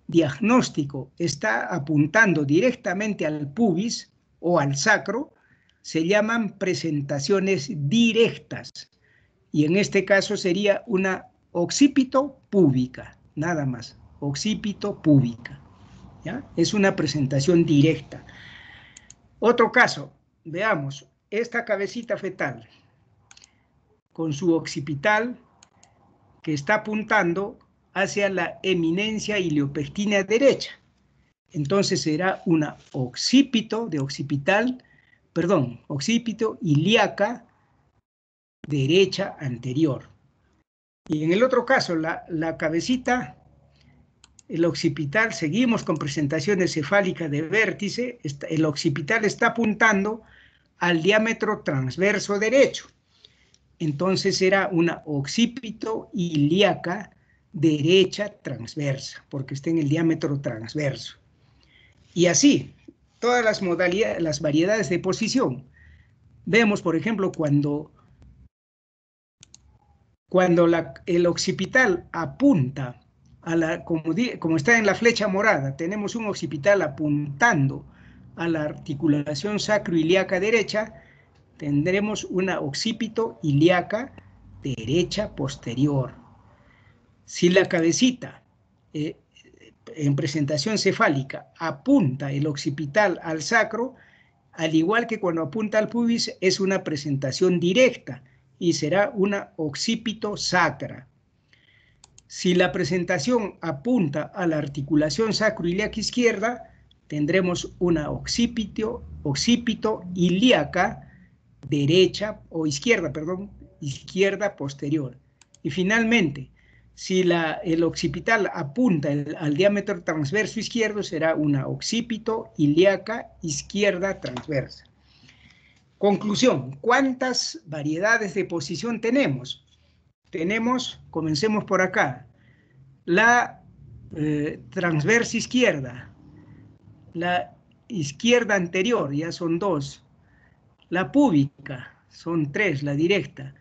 diagnóstico está apuntando directamente al pubis o al sacro, se llaman presentaciones directas. Y en este caso sería una occipito púbica, nada más. Occipito púbica, ¿ya? Es una presentación directa. Otro caso, veamos, esta cabecita fetal con su occipital que está apuntando hacia la eminencia iliopectínea derecha. Entonces será una occipito de occipital, perdón, occipito ilíaca derecha anterior. Y en el otro caso, la cabecita, el occipital, seguimos con presentaciones cefálicas de vértice, el occipital está apuntando al diámetro transverso derecho. Entonces será una occipito ilíaca derecha transversa, porque está en el diámetro transverso. Y así, todas las modalidades, las variedades de posición. Vemos, por ejemplo, cuando el occipital apunta como está en la flecha morada, tenemos un occipital apuntando a la articulación sacroiliaca derecha, tendremos una occipito ilíaca derecha posterior. Si la cabecita en presentación cefálica apunta el occipital al sacro, al igual que cuando apunta al pubis, es una presentación directa y será una occipito sacra. Si la presentación apunta a la articulación sacroiliaca izquierda, tendremos una occipito ilíaca derecha, o izquierda, perdón, izquierda posterior. Y finalmente, si el occipital apunta al diámetro transverso izquierdo, será una occipito ilíaca izquierda transversa. Conclusión, ¿cuántas variedades de posición tenemos? Tenemos, comencemos por acá, la transversa izquierda, la izquierda anterior, ya son 2, la púbica, son 3, la directa,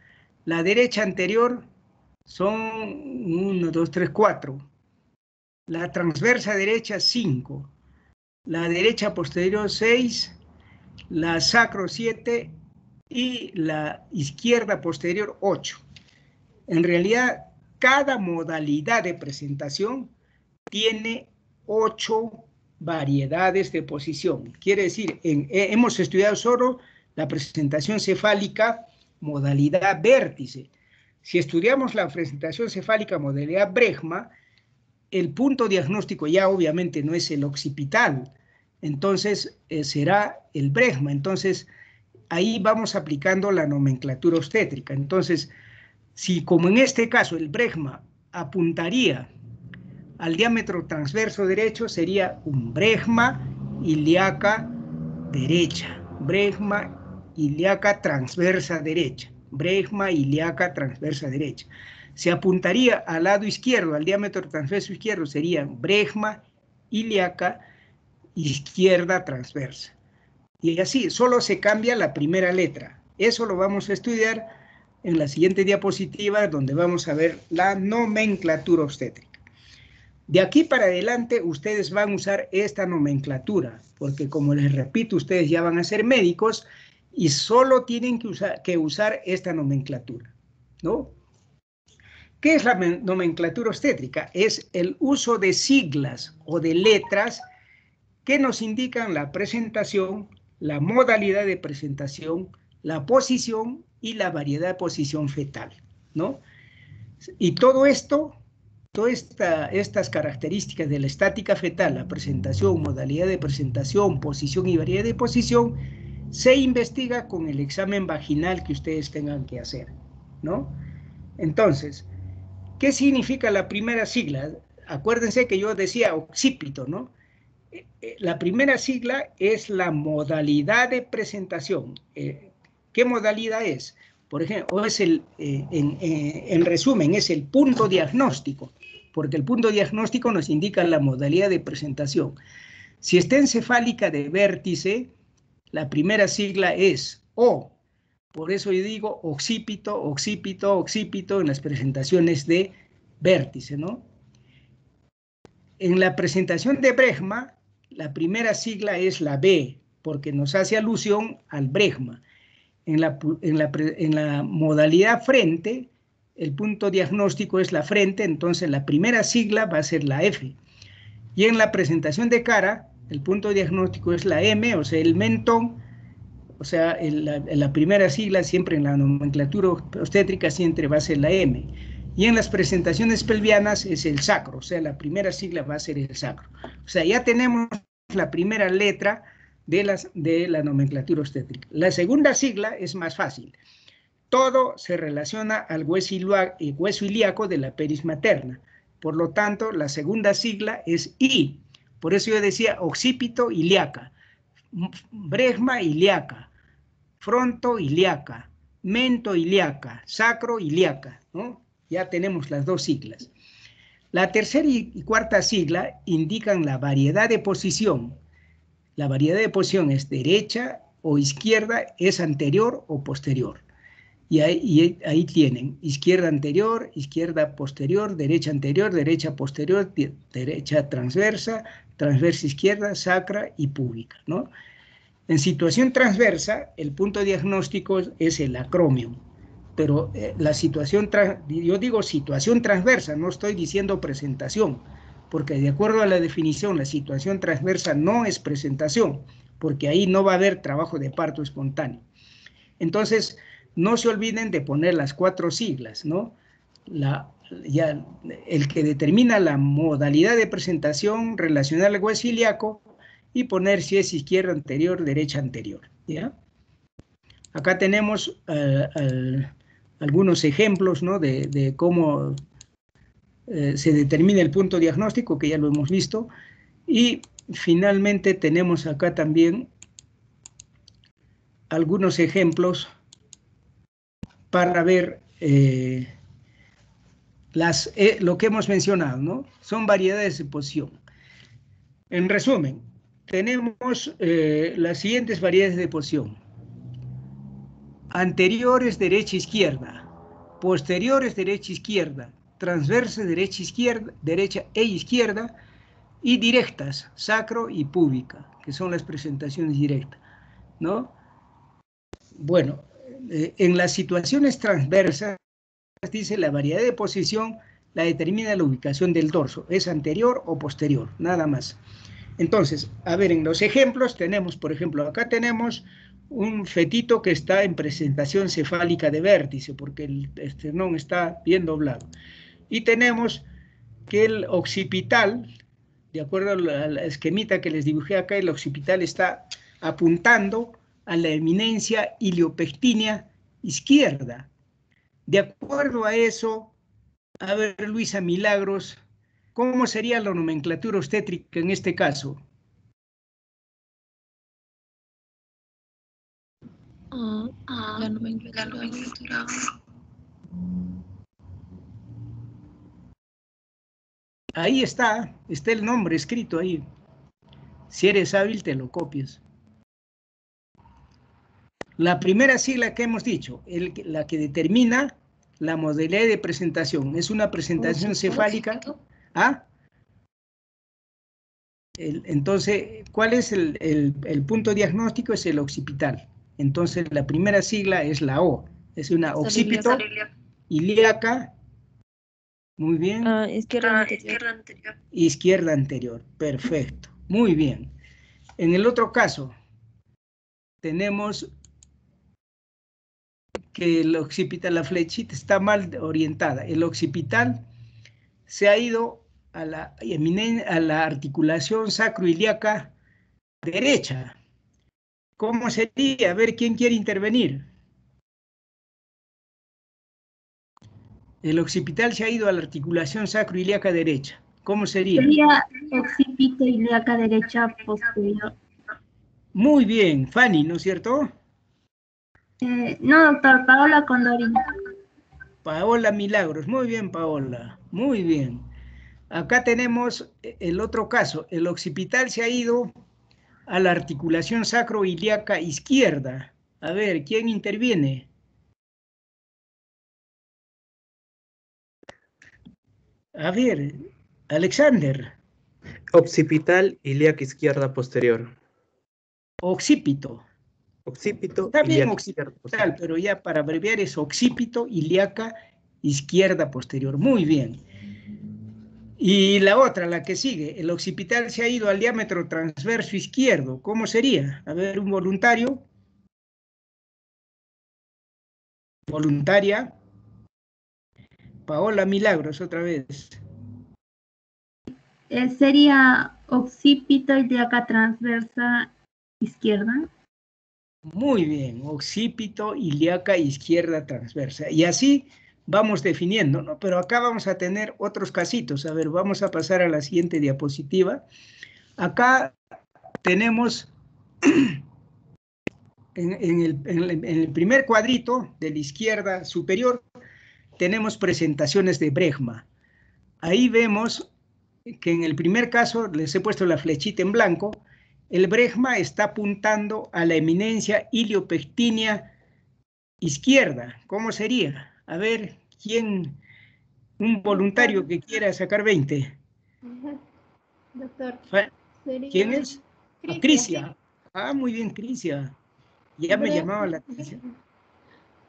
la derecha anterior son 1, 2, 3, 4, la transversa derecha 5, la derecha posterior 6, la sacro 7 y la izquierda posterior 8. En realidad, cada modalidad de presentación tiene 8 variedades de posición. Quiere decir, hemos estudiado solo la presentación cefálica modalidad vértice. Si estudiamos la presentación cefálica modalidad bregma, el punto diagnóstico ya obviamente no es el occipital, entonces será el bregma. Entonces, ahí vamos aplicando la nomenclatura obstétrica. Entonces, si como en este caso el bregma apuntaría al diámetro transverso derecho, sería un bregma ilíaca derecha, bregma ilíaca transversa derecha, bregma ilíaca transversa derecha. Se apuntaría al lado izquierdo, al diámetro transverso izquierdo, sería bregma ilíaca izquierda transversa. Y así, solo se cambia la primera letra. Eso lo vamos a estudiar en la siguiente diapositiva, donde vamos a ver la nomenclatura obstétrica. De aquí para adelante, ustedes van a usar esta nomenclatura, porque como les repito, ustedes ya van a ser médicos y solo tienen que usar esta nomenclatura, ¿no? ¿Qué es la nomenclatura obstétrica? Es el uso de siglas o de letras que nos indican la presentación, la modalidad de presentación, la posición y la variedad de posición fetal, ¿no? Y todo esto, todas estas características de la estática fetal, la presentación, modalidad de presentación, posición y variedad de posición, se investiga con el examen vaginal que ustedes tengan que hacer, ¿no? Entonces, ¿qué significa la primera sigla? Acuérdense que yo decía occipito, ¿no? La primera sigla es la modalidad de presentación. ¿Qué modalidad es? Por ejemplo, es en resumen, es el punto diagnóstico, porque el punto diagnóstico nos indica la modalidad de presentación. Si está encefálica de vértice, la primera sigla es O. Por eso yo digo occipito, occipito, occipito en las presentaciones de vértice, ¿no? En la presentación de bregma, la primera sigla es la B, porque nos hace alusión al bregma. En la modalidad frente, el punto diagnóstico es la frente, entonces la primera sigla va a ser la F. Y en la presentación de cara, el punto diagnóstico es la M, o sea, el mentón, o sea, la primera sigla siempre en la nomenclatura obstétrica siempre va a ser la M. Y en las presentaciones pelvianas es el sacro, o sea, la primera sigla va a ser el sacro. O sea, ya tenemos la primera letra de la nomenclatura obstétrica. La segunda sigla es más fácil. Todo se relaciona al hueso ilíaco de la peris materna. Por lo tanto, la segunda sigla es I. Por eso yo decía occipito ilíaca, bregma ilíaca, fronto ilíaca, mento ilíaca, sacro ilíaca, ¿no? Ya tenemos las dos siglas. La tercera y cuarta sigla indican la variedad de posición. La variedad de posición es derecha o izquierda, es anterior o posterior. Y ahí tienen izquierda anterior, izquierda posterior, derecha anterior, derecha posterior, derecha transversa, transversa izquierda, sacra y púbica, ¿no? En situación transversa, el punto diagnóstico es el acromion, pero la situación, yo digo situación transversa, no estoy diciendo presentación, porque de acuerdo a la definición, la situación transversa no es presentación, porque ahí no va a haber trabajo de parto espontáneo. Entonces, no se olviden de poner las 4 siglas, ¿no? El que determina la modalidad de presentación relacional al hueso ilíaco y poner si es izquierda anterior, derecha anterior, ¿ya? Acá tenemos algunos ejemplos, ¿no? de cómo se determina el punto diagnóstico, que ya lo hemos visto, y finalmente tenemos acá también algunos ejemplos para ver lo que hemos mencionado, ¿no? Son variedades de posición. En resumen, tenemos las siguientes variedades de posición. Anteriores, derecha, izquierda. Posteriores, derecha, izquierda. Transversas, derecha, izquierda, derecha e izquierda. Y directas, sacro y púbica, que son las presentaciones directas, ¿no? Bueno, en las situaciones transversas, dice la variedad de posición la determina la ubicación del dorso, es anterior o posterior, nada más. Entonces, a ver, en los ejemplos tenemos, por ejemplo, acá tenemos un fetito que está en presentación cefálica de vértice, porque el esternón está bien doblado. Y tenemos que el occipital, de acuerdo a la esquemita que les dibujé acá, el occipital está apuntando a la eminencia iliopectínea izquierda. De acuerdo a eso, a ver, Luisa Milagros, ¿cómo sería la nomenclatura obstétrica en este caso? La nomenclatura. Ahí está el nombre escrito ahí. Si eres hábil, te lo copias. La primera sigla que hemos dicho, la que determina la modalidad de presentación, es una presentación cefálica. ¿Ah? Entonces, ¿cuál es el punto diagnóstico? Es el occipital. Entonces, la primera sigla es la O. Es una occipito ilíaca. Muy bien. Izquierda anterior. Izquierda anterior. Perfecto. Muy bien. En el otro caso, tenemos que el occipital, la flechita está mal orientada. El occipital se ha ido a la articulación sacroiliaca derecha. ¿Cómo sería? A ver, ¿quién quiere intervenir? El occipital se ha ido a la articulación sacroiliaca derecha. ¿Cómo sería? Sería occipito ilíaca derecha posterior. Muy bien, Fanny, ¿no es cierto? No, doctor, Paola Condori. Paola Milagros, muy bien, Paola, muy bien. Acá tenemos el otro caso, el occipital se ha ido a la articulación sacroiliaca izquierda. A ver, ¿quién interviene? A ver, Alexander. Occipital ilíaca izquierda posterior. Occipito. Occipito Está bien ilíaca izquierda occipital, posterior. pero ya para abreviar es occipito ilíaca izquierda posterior. Muy bien. Y la otra, la que sigue, el occipital se ha ido al diámetro transverso izquierdo. ¿Cómo sería? A ver, un voluntario. Voluntaria. Paola Milagros, otra vez. Sería occipito ilíaca transversa izquierda. Muy bien, occipito ilíaca izquierda transversa. Y así vamos definiendo, ¿no? Pero acá vamos a tener otros casitos. A ver, vamos a pasar a la siguiente diapositiva. Acá tenemos en el primer cuadrito de la izquierda superior, tenemos presentaciones de Bregma. Ahí vemos que en el primer caso, les he puesto la flechita en blanco, el Bregma está apuntando a la eminencia iliopectínea izquierda. ¿Cómo sería? A ver, ¿quién? Un voluntario que quiera sacar 20. Doctor, ¿Quién es? Crisia. Ah, muy bien, Crisia. Ya me llamaba la atención.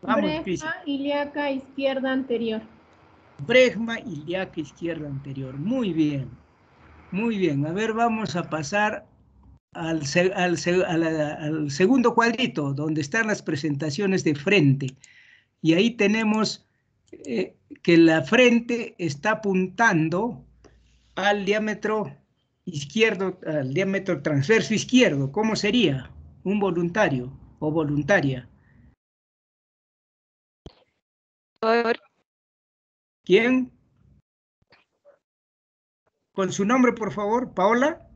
Vamos, Crisia. Bregma ilíaca izquierda anterior. Bregma ilíaca izquierda anterior. Muy bien. Muy bien. A ver, vamos a pasar al segundo cuadrito, donde están las presentaciones de frente. Y ahí tenemos que la frente está apuntando al diámetro izquierdo, al diámetro transverso izquierdo. ¿Cómo sería? Un voluntario o voluntaria. ¿Quién? Con su nombre, por favor. ¿Paola?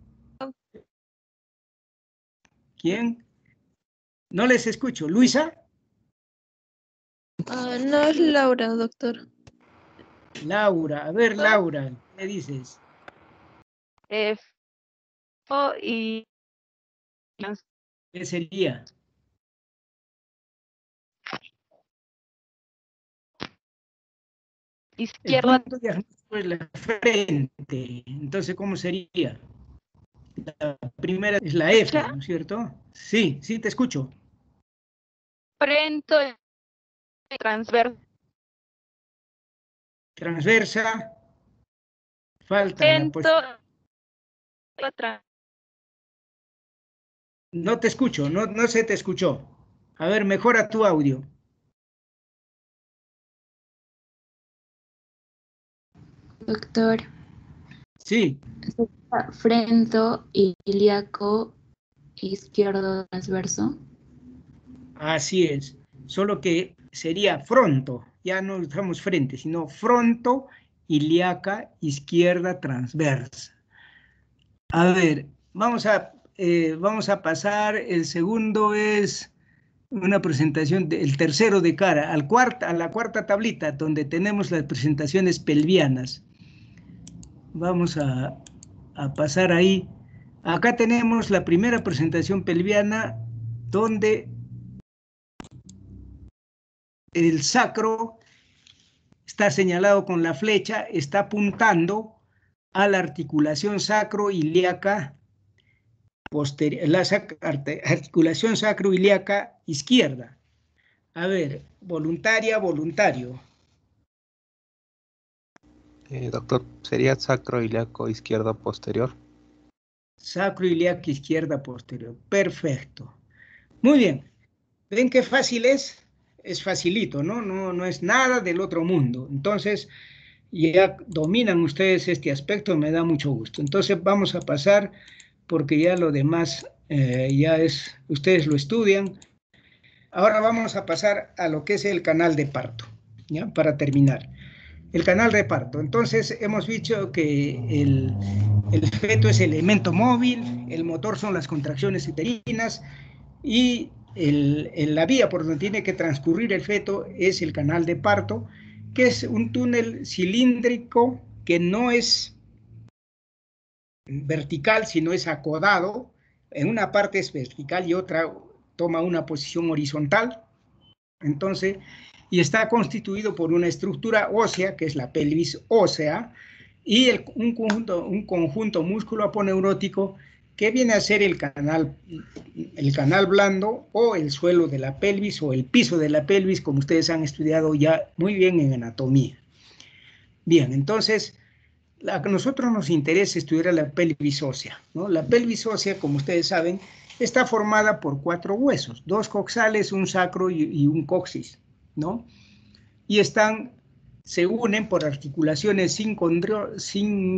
¿Quién? No les escucho. ¿Luisa? No es Laura, doctor. Laura. A ver, Laura, ¿qué dices? Y ¿Qué sería? El izquierda punto diagnóstico es la frente. Entonces, ¿cómo sería? La primera es la F, ¿no es cierto? Sí, sí, te escucho. frente transverso. Transversa. Falta la posición. No te escucho, no se te escuchó. A ver, mejora tu audio. Doctor, Sí, Frento ilíaco izquierdo transverso. así es. Solo que sería fronto, ya no usamos frente, sino fronto, ilíaca, izquierda, transversa. A ver, vamos a pasar, el segundo es una presentación, el tercero de cara, a la cuarta tablita, donde tenemos las presentaciones pelvianas. Vamos a pasar ahí. Acá tenemos la primera presentación pelviana, donde el sacro está señalado con la flecha, está apuntando a la articulación sacroiliaca posterior, la articulación sacroiliaca izquierda. A ver, voluntaria, voluntario. Doctor, ¿sería sacroiliaco izquierdo posterior? Sacroiliaca izquierda posterior. Perfecto. Muy bien. ¿Ven qué fácil es? Es facilito, ¿no? No es nada del otro mundo. Entonces, ya dominan ustedes este aspecto, me da mucho gusto. Entonces, vamos a pasar, porque ya lo demás ustedes lo estudian. Ahora vamos a pasar a lo que es el canal de parto, ¿ya? Para terminar. El canal de parto. Entonces, hemos dicho que el feto es elemento móvil, el motor son las contracciones uterinas y la vía por donde tiene que transcurrir el feto es el canal de parto, que es un túnel cilíndrico que no es vertical, sino es acodado. En una parte es vertical y otra toma una posición horizontal. Entonces, y está constituido por una estructura ósea, que es la pelvis ósea, y un conjunto músculo-aponeurótico que viene a ser el canal blando o el suelo de la pelvis o el piso de la pelvis, como ustedes han estudiado ya muy bien en anatomía. Bien, entonces, a nosotros nos interesa estudiar la pelvis ósea, ¿no? La pelvis ósea, como ustedes saben, está formada por 4 huesos, 2 coxales, un sacro y un coxis, ¿no? Y se unen por articulaciones sin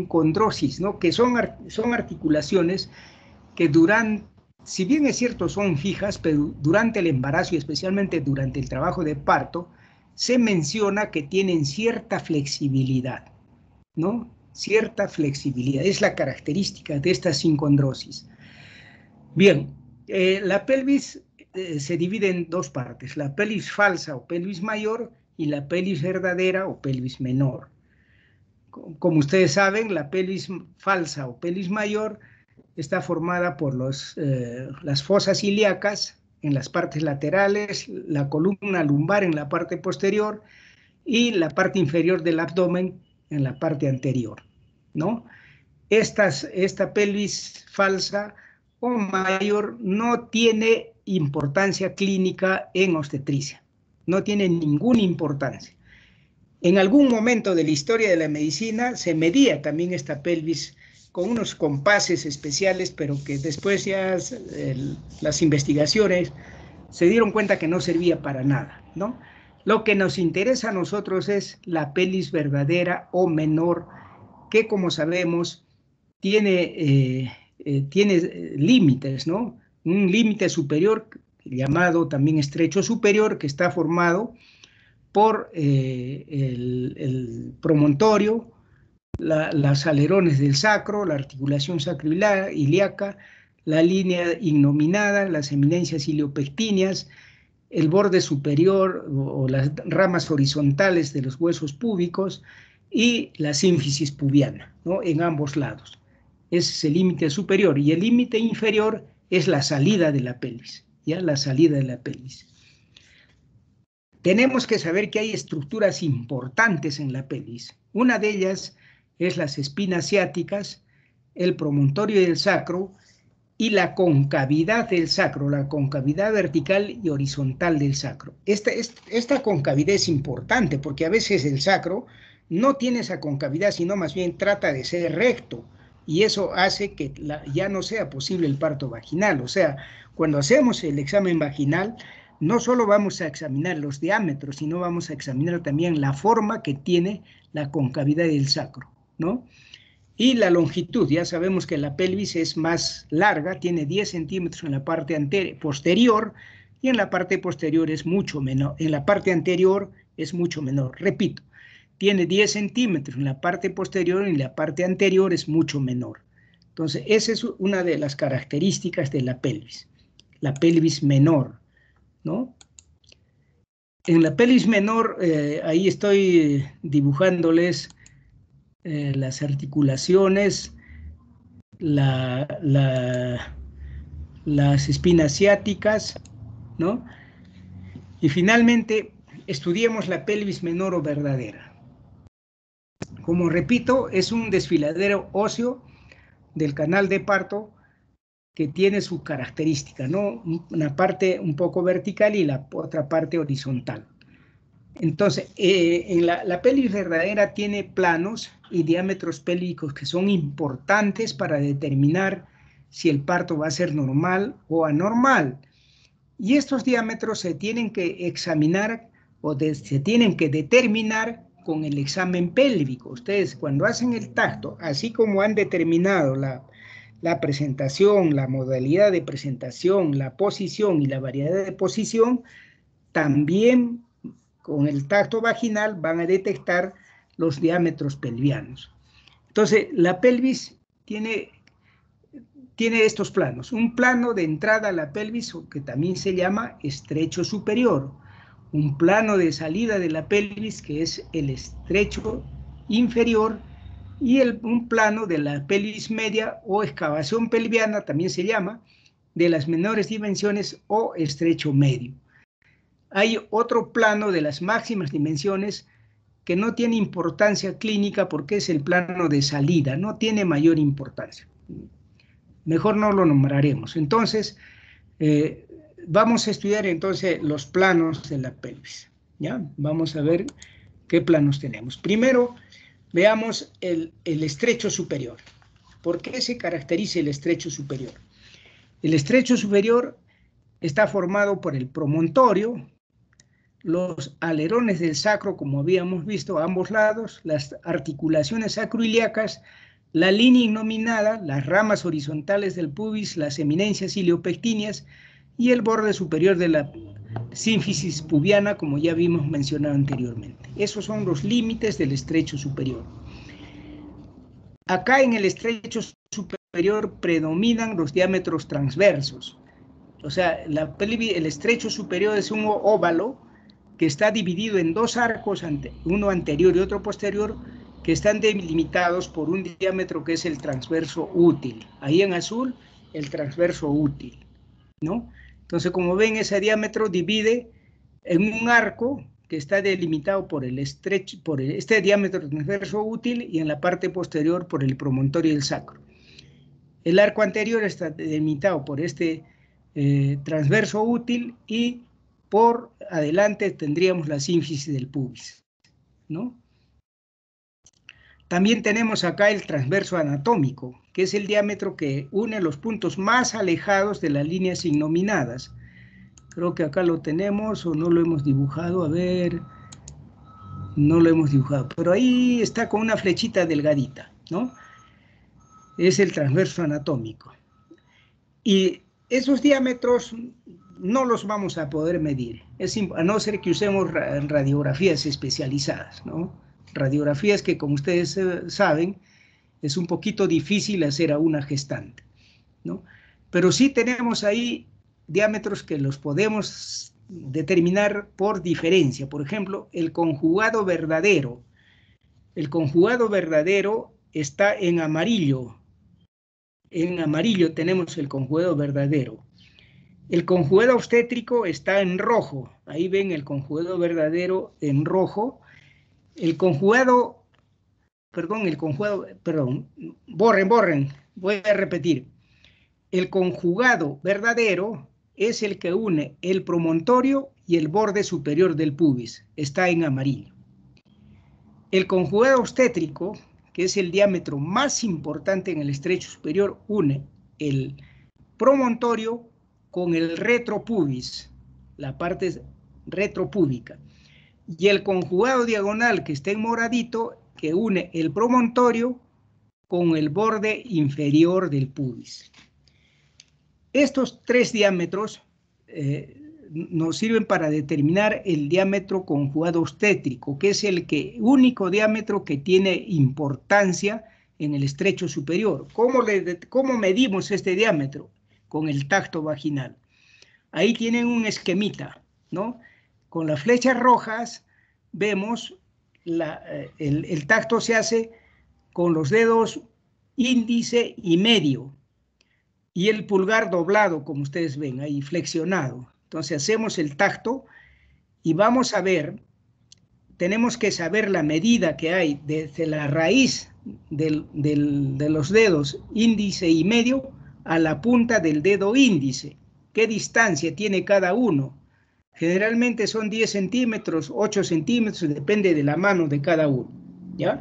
condrosis, ¿no? Que son articulaciones que si bien es cierto son fijas, pero durante el embarazo y especialmente durante el trabajo de parto, se menciona que tienen cierta flexibilidad, ¿no? Cierta flexibilidad, es la característica de esta sincondrosis. Bien, la pelvis se divide en 2 partes, la pelvis falsa o pelvis mayor y la pelvis verdadera o pelvis menor. Como ustedes saben, la pelvis falsa o pelvis mayor está formada por las fosas ilíacas en las partes laterales, la columna lumbar en la parte posterior y la parte inferior del abdomen en la parte anterior, ¿no? Esta pelvis falsa o mayor no tiene importancia clínica en obstetricia, no tiene ninguna importancia. En algún momento de la historia de la medicina se medía también esta pelvis con unos compases especiales, pero que después ya las investigaciones se dieron cuenta que no servía para nada, ¿no? Lo que nos interesa a nosotros es la pelvis verdadera o menor, que como sabemos tiene límites, ¿no? Un límite superior, llamado también estrecho superior, que está formado por el promontorio, las alerones del sacro, la articulación sacroiliaca, la línea innominada, las eminencias iliopectíneas, el borde superior o las ramas horizontales de los huesos púbicos y la sínfisis pubiana, ¿no? En ambos lados. Ese es el límite superior y el límite inferior es la salida de la pelvis, ¿ya? La salida de la pelvis. Tenemos que saber que hay estructuras importantes en la pelvis. Una de ellas es las espinas ciáticas, el promontorio del sacro y la concavidad del sacro, la concavidad vertical y horizontal del sacro. Esta concavidad es importante porque a veces el sacro no tiene esa concavidad, sino más bien trata de ser recto, y eso hace que ya no sea posible el parto vaginal. O sea, cuando hacemos el examen vaginal, no solo vamos a examinar los diámetros, sino vamos a examinar también la forma que tiene la concavidad del sacro, ¿no? Y la longitud, ya sabemos que la pelvis es más larga, tiene 10 centímetros en la parte posterior, y en la parte posterior es mucho menor, en la parte anterior es mucho menor. Repito, tiene 10 centímetros en la parte posterior y en la parte anterior es mucho menor. Entonces, esa es una de las características de la pelvis menor, ¿no? En la pelvis menor, ahí estoy dibujándoles las articulaciones, las espinas ciáticas, ¿no? Y finalmente, estudiemos la pelvis menor o verdadera. Como repito, es un desfiladero óseo del canal de parto que tiene su característica, ¿no? Una parte un poco vertical y la otra parte horizontal. Entonces, en la pelvis verdadera tiene planos y diámetros pélvicos que son importantes para determinar si el parto va a ser normal o anormal. Y estos diámetros se tienen que examinar o se tienen que determinar con el examen pélvico. Ustedes cuando hacen el tacto, así como han determinado la presentación, la modalidad de presentación, la posición y la variedad de posición, también con el tacto vaginal van a detectar los diámetros pelvianos. Entonces, la pelvis tiene estos planos. Un plano de entrada a la pelvis, que también se llama estrecho superior. Un plano de salida de la pelvis, que es el estrecho inferior. Y un plano de la pelvis media o excavación pelviana, también se llama, de las menores dimensiones o estrecho medio. Hay otro plano de las máximas dimensiones que no tiene importancia clínica porque es el plano de salida, no tiene mayor importancia. Mejor no lo nombraremos. Entonces, vamos a estudiar entonces los planos de la pelvis, ¿ya? Vamos a ver qué planos tenemos. Primero, veamos el estrecho superior. ¿Por qué se caracteriza el estrecho superior? El estrecho superior está formado por el promontorio, los alerones del sacro, como habíamos visto a ambos lados, las articulaciones sacroiliacas, la línea innominada, las ramas horizontales del pubis, las eminencias iliopectíneas y el borde superior de la sínfisis pubiana, como ya vimos mencionado anteriormente. Esos son los límites del estrecho superior. Acá en el estrecho superior predominan los diámetros transversos. O sea, el estrecho superior es un óvalo que está dividido en dos arcos, uno anterior y otro posterior, que están delimitados por un diámetro que es el transverso útil. Ahí en azul, el transverso útil, ¿no? Entonces, como ven, ese diámetro divide en un arco que está delimitado por este diámetro transverso útil y en la parte posterior por el promontorio del sacro. El arco anterior está delimitado por este transverso útil y por adelante tendríamos la sínfisis del pubis, ¿no? También tenemos acá el transverso anatómico, que es el diámetro que une los puntos más alejados de las líneas innominadas. Creo que acá lo tenemos o no lo hemos dibujado, a ver, no lo hemos dibujado, pero ahí está con una flechita delgadita, ¿no? Es el transverso anatómico. Y esos diámetros no los vamos a poder medir, a no ser que usemos radiografías especializadas, ¿no? Radiografías que, como ustedes saben, es un poquito difícil hacer a una gestante, ¿no? Pero sí tenemos ahí diámetros que los podemos determinar por diferencia. Por ejemplo, el conjugado verdadero. El conjugado verdadero está en amarillo. En amarillo tenemos el conjugado verdadero. El conjugado obstétrico está en rojo. Ahí ven el conjugado verdadero en rojo. El conjugado, borren, voy a repetir. El conjugado verdadero es el que une el promontorio y el borde superior del pubis. Está en amarillo. El conjugado obstétrico, que es el diámetro más importante en el estrecho superior, une el promontorio con el retropubis, la parte retropúbica. Y el conjugado diagonal, que está en moradito, que une el promontorio con el borde inferior del pubis. Estos 3 diámetros nos sirven para determinar el diámetro conjugado obstétrico, que es el único diámetro que tiene importancia en el estrecho superior. ¿Cómo medimos este diámetro? Con el tacto vaginal. Ahí tienen un esquemita, ¿no? Con las flechas rojas vemos el tacto se hace con los dedos índice y medio y el pulgar doblado, como ustedes ven, ahí flexionado. Entonces hacemos el tacto y vamos a ver, tenemos que saber la medida que hay desde la raíz de los dedos índice y medio a la punta del dedo índice. ¿Qué distancia tiene cada uno? Generalmente son 10 centímetros, 8 centímetros, depende de la mano de cada uno, ¿ya?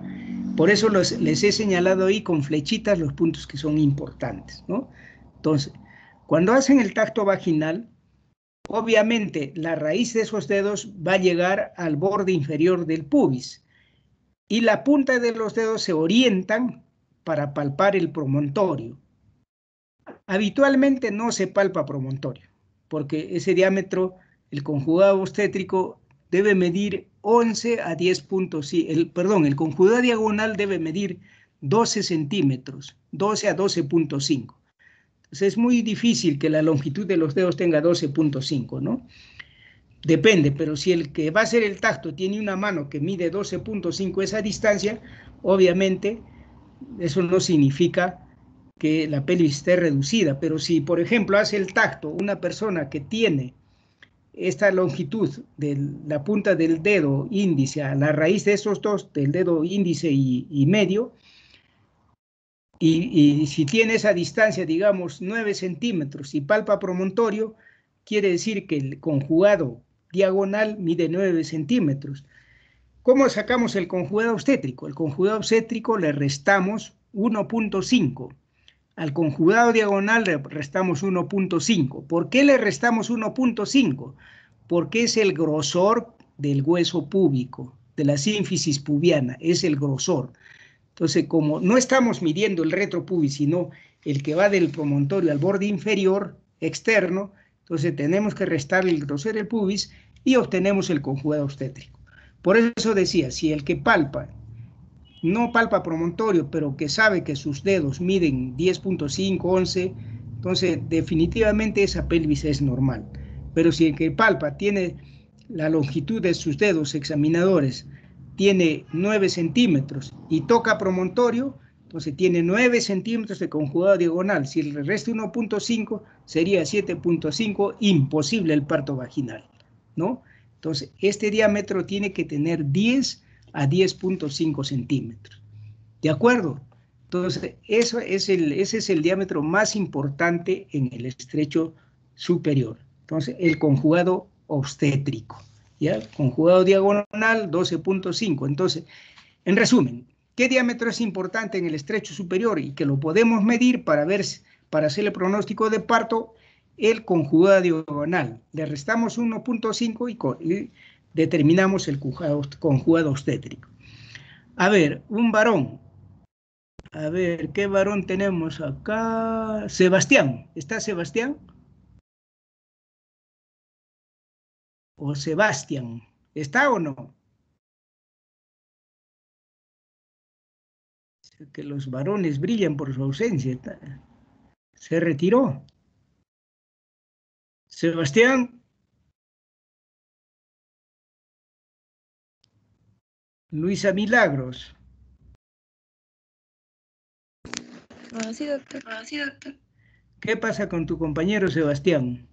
Por eso les he señalado ahí con flechitas los puntos que son importantes, ¿no? Entonces, cuando hacen el tacto vaginal, obviamente la raíz de esos dedos va a llegar al borde inferior del pubis y la punta de los dedos se orientan para palpar el promontorio. Habitualmente no se palpa promontorio, porque ese diámetro, el conjugado obstétrico, debe medir 11 a 10.5, el conjugado diagonal debe medir 12 centímetros, 12 a 12.5. Entonces es muy difícil que la longitud de los dedos tenga 12.5, ¿no? Depende, pero si el que va a hacer el tacto tiene una mano que mide 12.5 esa distancia, obviamente eso no significa que la pelvis esté reducida, pero si, por ejemplo, hace el tacto una persona que tiene esta longitud de la punta del dedo índice a la raíz de esos dos, del dedo índice y medio, y si tiene esa distancia, digamos, 9 centímetros y palpa promontorio, quiere decir que el conjugado diagonal mide 9 centímetros. ¿Cómo sacamos el conjugado obstétrico? El conjugado obstétrico le restamos 1.5. Al conjugado diagonal le restamos 1.5. ¿Por qué le restamos 1.5? Porque es el grosor del hueso púbico, de la sínfisis pubiana, es el grosor. Entonces, como no estamos midiendo el retropubis, sino el que va del promontorio al borde inferior externo, entonces tenemos que restar el grosor del pubis y obtenemos el conjugado obstétrico. Por eso decía, si el que palpa, no palpa promontorio, pero que sabe que sus dedos miden 10.5, 11, entonces definitivamente esa pelvis es normal. Pero si el que palpa tiene la longitud de sus dedos examinadores, tiene 9 centímetros y toca promontorio, entonces tiene 9 centímetros de conjugado diagonal. Si le resta 1.5, sería 7.5, imposible el parto vaginal, ¿no? Entonces, este diámetro tiene que tener 10 a 10.5 centímetros. ¿De acuerdo? Entonces, ese es el diámetro más importante en el estrecho superior. Entonces, el conjugado obstétrico. ¿Ya? Conjugado diagonal 12.5. Entonces, en resumen, ¿qué diámetro es importante en el estrecho superior y que lo podemos medir para hacer el pronóstico de parto? El conjugado diagonal. Le restamos 1.5 y determinamos el conjugado obstétrico. A ver, un varón. A ver, ¿qué varón tenemos acá? Sebastián. ¿Está Sebastián? O Sebastián. ¿Está o no? Que los varones brillan por su ausencia. Se retiró. Sebastián. Luisa Milagros. Sí, doctor. ¿Qué pasa con tu compañero Sebastián?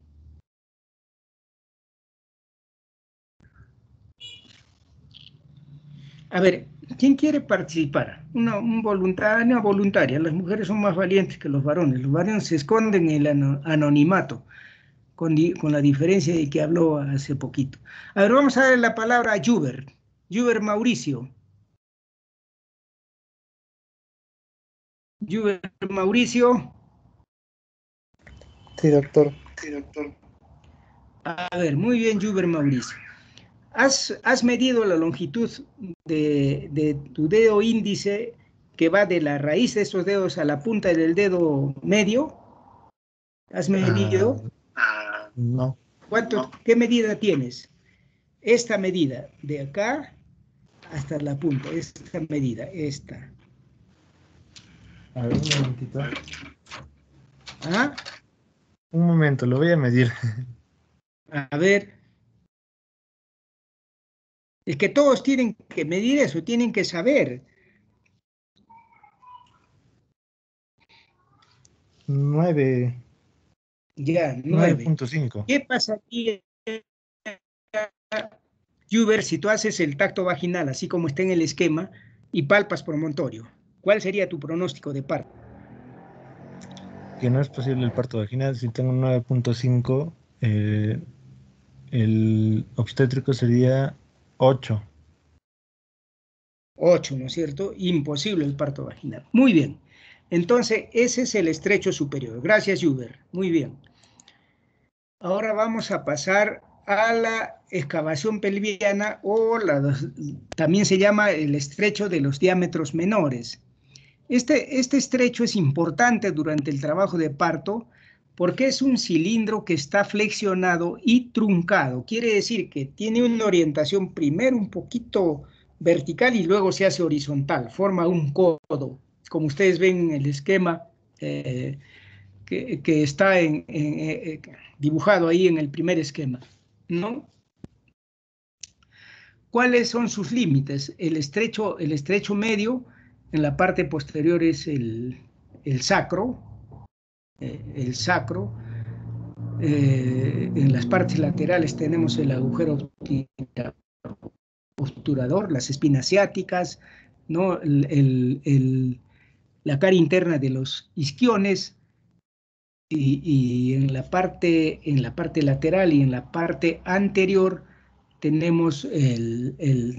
A ver, ¿quién quiere participar? Una voluntaria. Las mujeres son más valientes que los varones. Los varones se esconden en el anonimato, con la diferencia de que habló hace poquito. A ver, vamos a darle la palabra a Juber. Juber Mauricio. Juber Mauricio. Sí, doctor. A ver, muy bien, Juber Mauricio. ¿Has medido la longitud de tu dedo índice que va de la raíz de estos dedos a la punta del dedo medio? ¿Has medido? No. ¿Qué medida tienes? Esta medida, de acá hasta la punta, esta medida, esta. A ver, un momentito. ¿Ah? Un momento, lo voy a medir. A ver. Es que todos tienen que medir eso, tienen que saber. 9. Ya, 9. 9.5. ¿Qué pasa aquí, Juber, si tú haces el tacto vaginal, así como está en el esquema, y palpas promontorio? ¿Cuál sería tu pronóstico de parto? Que no es posible el parto vaginal. Si tengo 9.5, el obstétrico sería 8. 8, ¿no es cierto? Imposible el parto vaginal. Muy bien. Entonces, ese es el estrecho superior. Gracias, Juber. Muy bien. Ahora vamos a pasar a la excavación pelviana o también se llama el estrecho de los diámetros menores. Este estrecho es importante durante el trabajo de parto porque es un cilindro que está flexionado y truncado. Quiere decir que tiene una orientación primero un poquito vertical y luego se hace horizontal, forma un codo, como ustedes ven en el esquema que está dibujado ahí en el primer esquema, ¿no? ¿Cuáles son sus límites? El estrecho medio, en la parte posterior es el sacro, en las partes laterales tenemos el agujero obturador, las espinas ciáticas, ¿no? La cara interna de los isquiones, y en la parte lateral y en la parte anterior tenemos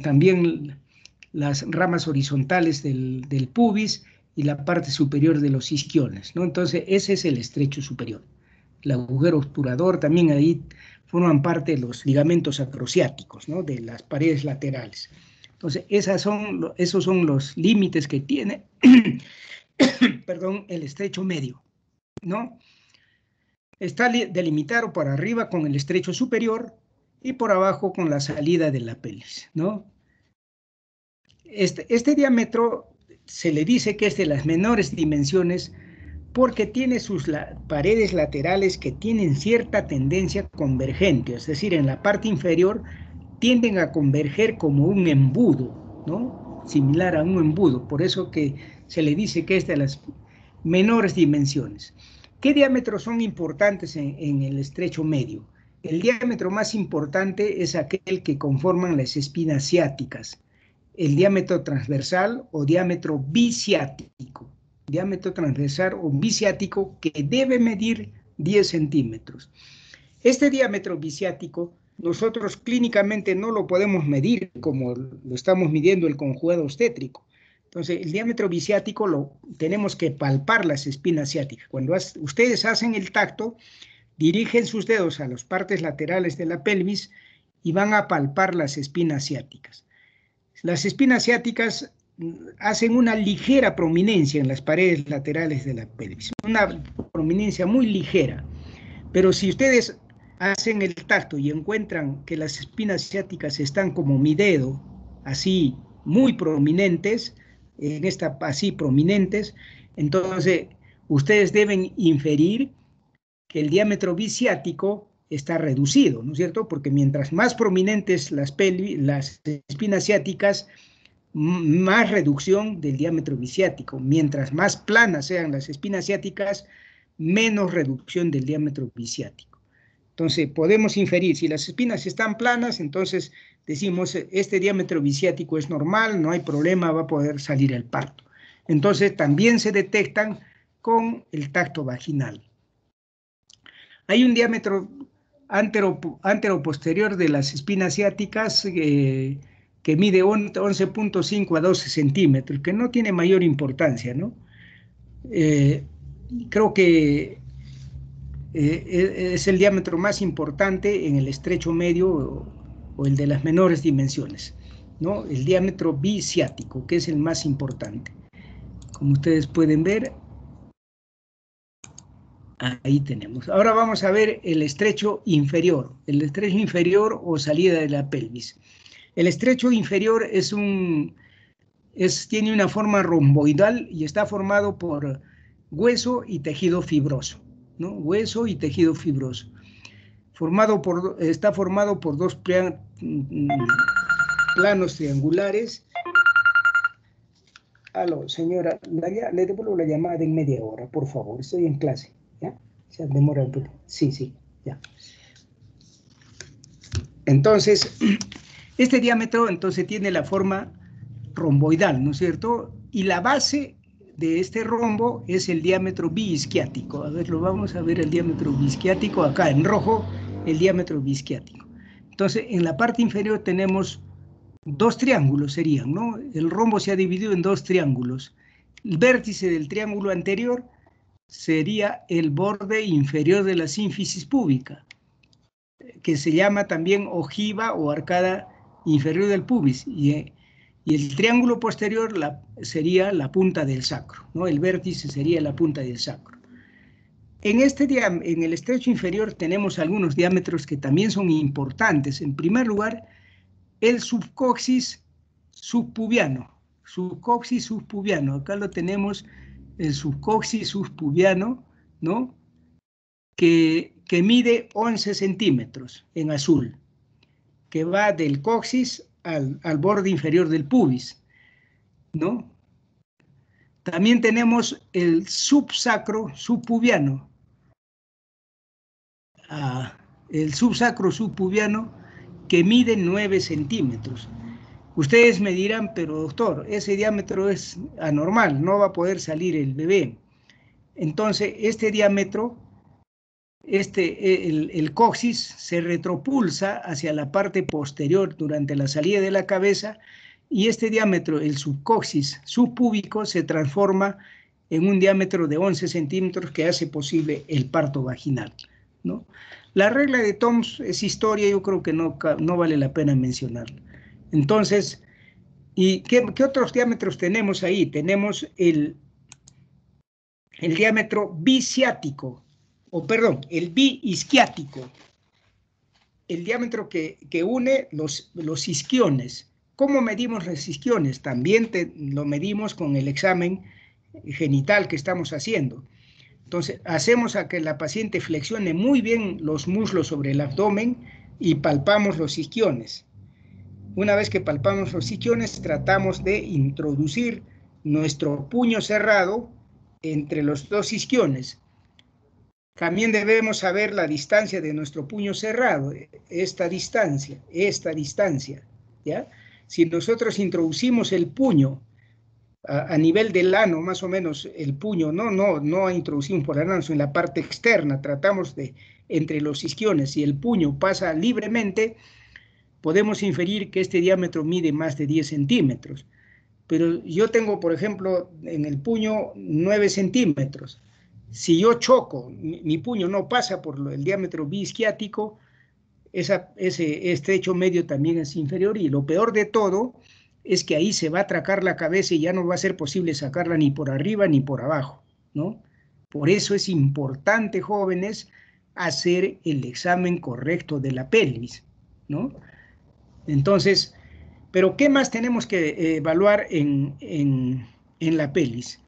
también las ramas horizontales del pubis y la parte superior de los isquiones, ¿no? Entonces ese es el estrecho superior. El agujero obturador, también ahí forman parte de los ligamentos acrociáticos, ¿no? De las paredes laterales. Entonces esos son los límites que tiene perdón, el estrecho medio, ¿no? Está delimitado por arriba con el estrecho superior y por abajo con la salida de la pelvis, ¿no? Este diámetro se le dice que es de las menores dimensiones porque tiene sus paredes laterales que tienen cierta tendencia convergente, es decir, en la parte inferior tienden a converger como un embudo, ¿no? Similar a un embudo, por eso que se le dice que es de las menores dimensiones. ¿Qué diámetros son importantes en el estrecho medio? El diámetro más importante es aquel que conforman las espinas ciáticas, el diámetro transversal o diámetro biciático. Diámetro transversal o biciático que debe medir 10 centímetros. Este diámetro biciático nosotros clínicamente no lo podemos medir como lo estamos midiendo el conjugado obstétrico. Entonces, el diámetro biciático tenemos que palpar las espinas ciáticas. Cuando ustedes hacen el tacto, dirigen sus dedos a las partes laterales de la pelvis y van a palpar las espinas ciáticas. Las espinas ciáticas hacen una ligera prominencia en las paredes laterales de la pelvis, una prominencia muy ligera. Pero si ustedes hacen el tacto y encuentran que las espinas ciáticas están como mi dedo, así muy prominentes, así prominentes, entonces ustedes deben inferir que el diámetro biciático está reducido, ¿no es cierto? Porque mientras más prominentes las espinas ciáticas, más reducción del diámetro biciático. Mientras más planas sean las espinas ciáticas, menos reducción del diámetro biciático. Entonces, podemos inferir, si las espinas están planas, entonces decimos, este diámetro biciático es normal, no hay problema, va a poder salir el parto. Entonces, también se detectan con el tacto vaginal. Hay un diámetro antero-posterior de las espinas ciáticas que mide 11.5 a 12 centímetros, que no tiene mayor importancia, ¿no? Creo que es el diámetro más importante en el estrecho medio o el de las menores dimensiones, ¿no? El diámetro biciático, que es el más importante. Como ustedes pueden ver, ahí tenemos. Ahora vamos a ver el estrecho inferior. El estrecho inferior o salida de la pelvis. El estrecho inferior tiene una forma romboidal y está formado por hueso y tejido fibroso, ¿no? Hueso y tejido fibroso. Está formado por dos planos triangulares. Aló, señora, le devuelvo la llamada en media hora, por favor. Estoy en clase, ¿ya? Se demora un poco. Sí, ya. Entonces, este diámetro entonces tiene la forma romboidal, ¿no es cierto? Y la base de este rombo es el diámetro biisquiático. A ver, lo vamos a ver el diámetro biisquiático, acá en rojo, el diámetro biisquiático. Entonces, en la parte inferior tenemos dos triángulos, serían, ¿no? El rombo se ha dividido en dos triángulos. El vértice del triángulo anterior sería el borde inferior de la sínfisis púbica, que se llama también ojiva o arcada inferior del pubis, y el triángulo posterior sería la punta del sacro, ¿no? El vértice sería la punta del sacro. En el estrecho inferior tenemos algunos diámetros que también son importantes. En primer lugar, el subcoxis subpubiano. Subcoxis subpubiano. Acá lo tenemos, el subcoxis subpubiano, ¿no? Que mide 11 centímetros en azul, que va del coxis al borde inferior del pubis, ¿no? También tenemos el subsacro subpubiano. El subsacro subpubiano que mide 9 centímetros. Ustedes me dirán, pero doctor, ese diámetro es anormal, no va a poder salir el bebé. Entonces, este diámetro, el coxis se retropulsa hacia la parte posterior durante la salida de la cabeza, y este diámetro, el subcoxis subpúbico, se transforma en un diámetro de 11 centímetros que hace posible el parto vaginal, ¿no? La regla de Toms es historia, yo creo que no vale la pena mencionarla. Entonces, ¿y qué otros diámetros tenemos ahí? Tenemos el diámetro bisiático, el biisquiático, el diámetro que une los isquiones. ¿Cómo medimos los isquiones? También lo medimos con el examen genital que estamos haciendo. Entonces, hacemos a que la paciente flexione muy bien los muslos sobre el abdomen y palpamos los isquiones. Una vez que palpamos los isquiones, tratamos de introducir nuestro puño cerrado entre los dos isquiones. También debemos saber la distancia de nuestro puño cerrado, esta distancia, ¿ya? Si nosotros introducimos el puño a nivel del ano, más o menos el puño, no introducimos por el ano, sino en la parte externa, tratamos de, entre los isquiones, y el puño pasa libremente, podemos inferir que este diámetro mide más de 10 centímetros. Pero yo tengo, por ejemplo, en el puño 9 centímetros. Si yo choco, mi puño no pasa por el diámetro biisquiático, ese estrecho medio también es inferior, y lo peor de todo es que ahí se va a atracar la cabeza y ya no va a ser posible sacarla ni por arriba ni por abajo, ¿no? Por eso es importante, jóvenes, hacer el examen correcto de la pelvis, ¿no? Entonces, pero ¿qué más tenemos que evaluar en la pelvis?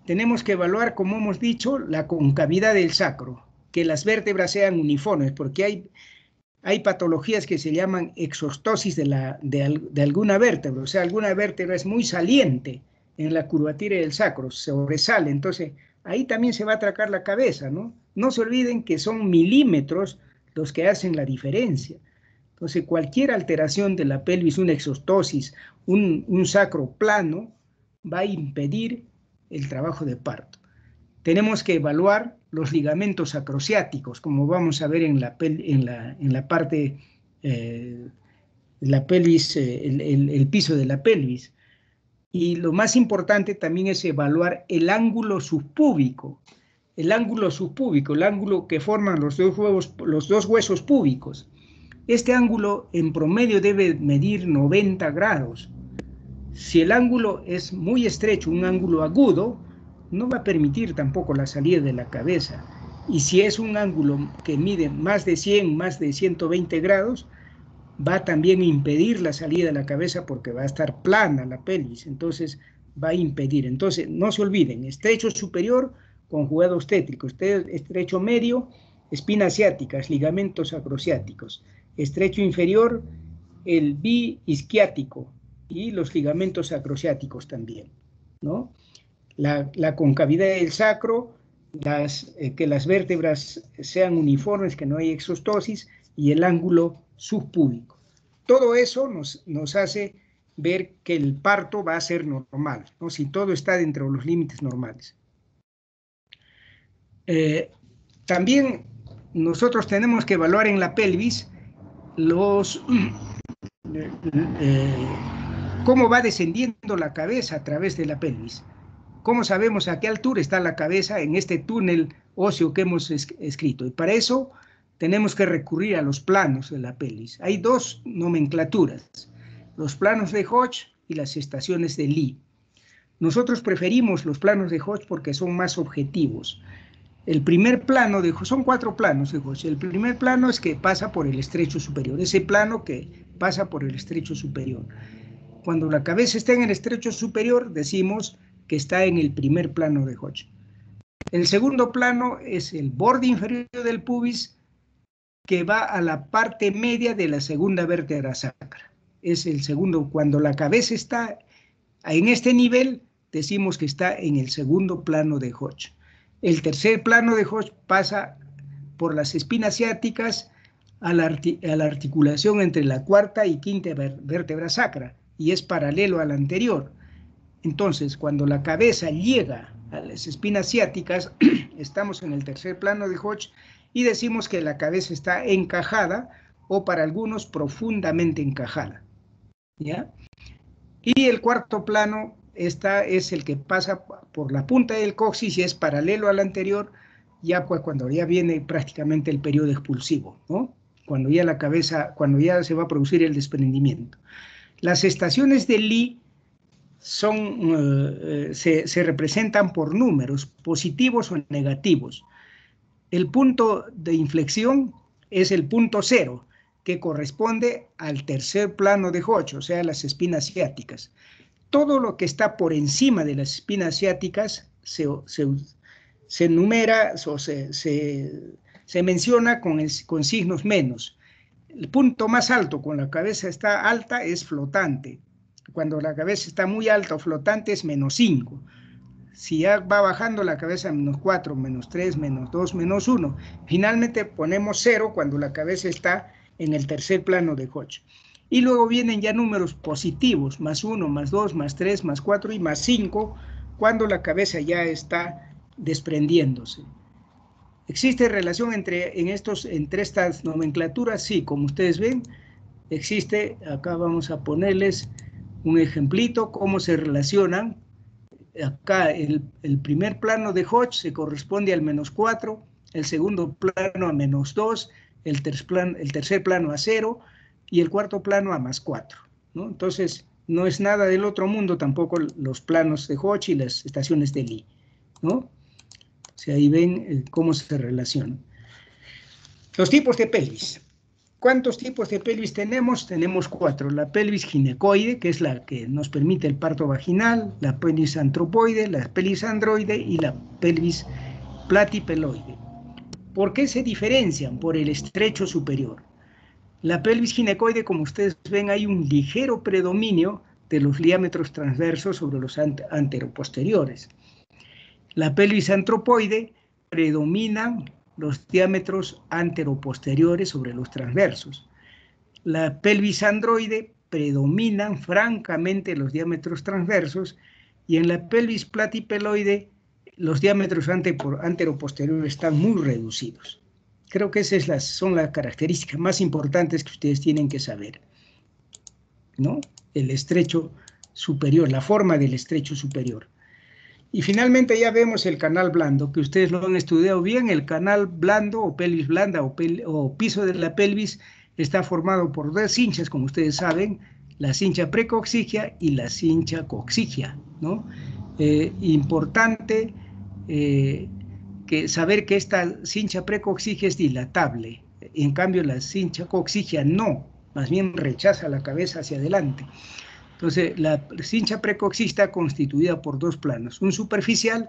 Tenemos que evaluar, como hemos dicho, la concavidad del sacro, que las vértebras sean uniformes, porque hay patologías que se llaman exostosis de alguna vértebra, o sea, alguna vértebra es muy saliente en la curvatura del sacro, sobresale, entonces ahí también se va a atracar la cabeza, ¿no? No se olviden que son milímetros los que hacen la diferencia. Entonces, cualquier alteración de la pelvis, una exostosis, un sacro plano, va a impedir el trabajo de parto. Tenemos que evaluar los ligamentos sacrociáticos, como vamos a ver en la parte de la pelvis, el piso de la pelvis. Y lo más importante también es evaluar el ángulo subpúbico. El ángulo subpúbico, el ángulo que forman los dos huesos púbicos. Este ángulo en promedio debe medir 90 grados. Si el ángulo es muy estrecho, un ángulo agudo, no va a permitir tampoco la salida de la cabeza. Y si es un ángulo que mide más de 100, más de 120 grados, va también a impedir la salida de la cabeza porque va a estar plana la pelvis, entonces va a impedir. Entonces, no se olviden, estrecho superior, conjugado obstétrico, estrecho medio, espinas ciáticas, ligamentos acrociáticos, estrecho inferior, el biisquiático y los ligamentos acrociáticos también, ¿no? La concavidad del sacro, que las vértebras sean uniformes, que no hay exostosis, y el ángulo subpúbico. Todo eso nos hace ver que el parto va a ser normal, ¿no? Si todo está dentro de los límites normales. También nosotros tenemos que evaluar en la pelvis cómo va descendiendo la cabeza a través de la pelvis. ¿Cómo sabemos a qué altura está la cabeza en este túnel óseo que hemos escrito? Y para eso tenemos que recurrir a los planos de la pelvis. Hay dos nomenclaturas, los planos de Hodge y las estaciones de Lee. Nosotros preferimos los planos de Hodge porque son más objetivos. El primer plano de Hodge, son 4 planos de Hodge. El primer plano es que pasa por el estrecho superior, ese plano que pasa por el estrecho superior. Cuando la cabeza está en el estrecho superior, decimos que está en el primer plano de Hodge. El segundo plano es el borde inferior del pubis que va a la parte media de la segunda vértebra sacra. Es el segundo, cuando la cabeza está en este nivel, decimos que está en el segundo plano de Hodge. El tercer plano de Hodge pasa por las espinas ciáticas a la articulación entre la cuarta y quinta vértebra sacra y es paralelo al anterior. Entonces, cuando la cabeza llega a las espinas ciáticas, estamos en el tercer plano de Hodge y decimos que la cabeza está encajada o para algunos profundamente encajada, ¿ya? Y el cuarto plano es el que pasa por la punta del coxis y es paralelo al anterior, ya pues cuando ya viene prácticamente el periodo expulsivo, ¿no? Cuando ya la cabeza, cuando ya se va a producir el desprendimiento. Las estaciones de Lee se representan por números positivos o negativos. El punto de inflexión es el punto 0, que corresponde al tercer plano de Hodge, o sea, las espinas ciáticas. Todo lo que está por encima de las espinas ciáticas se numera o se menciona con signos menos. El punto más alto, cuando la cabeza está alta, es flotante. Cuando la cabeza está muy alta o flotante es -5. Si ya va bajando la cabeza -4, -3, -2, -1, finalmente ponemos 0 cuando la cabeza está en el tercer plano de Hodge. Y luego vienen ya números positivos, +1, +2, +3, +4 y +5, cuando la cabeza ya está desprendiéndose. ¿Existe relación entre estas nomenclaturas? Sí, como ustedes ven, existe. Acá vamos a ponerles un ejemplito, cómo se relacionan. Acá el primer plano de Hodge se corresponde al -4, el segundo plano a -2, el tercer plano a 0 y el cuarto plano a +4, ¿no? Entonces, no es nada del otro mundo tampoco los planos de Hodge y las estaciones de Lee, ¿no? O sea, ahí ven cómo se relacionan. Los tipos de pelvis. ¿Cuántos tipos de pelvis tenemos? Tenemos 4. La pelvis ginecoide, que es la que nos permite el parto vaginal, la pelvis antropoide, la pelvis androide y la pelvis platipeloide. ¿Por qué se diferencian? Por el estrecho superior. La pelvis ginecoide, como ustedes ven, hay un ligero predominio de los diámetros transversos sobre los anteroposteriores. La pelvis antropoide predominan los diámetros anteroposteriores sobre los transversos. La pelvis androide predominan francamente los diámetros transversos y en la pelvis platipeloide los diámetros anteroposteriores están muy reducidos. Creo que esas son las características más importantes que ustedes tienen que saber, ¿no? El estrecho superior, la forma del estrecho superior. Y finalmente ya vemos el canal blando, que ustedes lo han estudiado bien. El canal blando o pelvis blanda o piso de la pelvis está formado por 2 cinchas, como ustedes saben, la cincha precoxigia y la cincha coxigia, ¿no? Importante saber que esta cincha precoxigia es dilatable, en cambio la cincha coxigia no, más bien rechaza la cabeza hacia adelante. Entonces, la cincha precoxigia está constituida por dos planos, un superficial,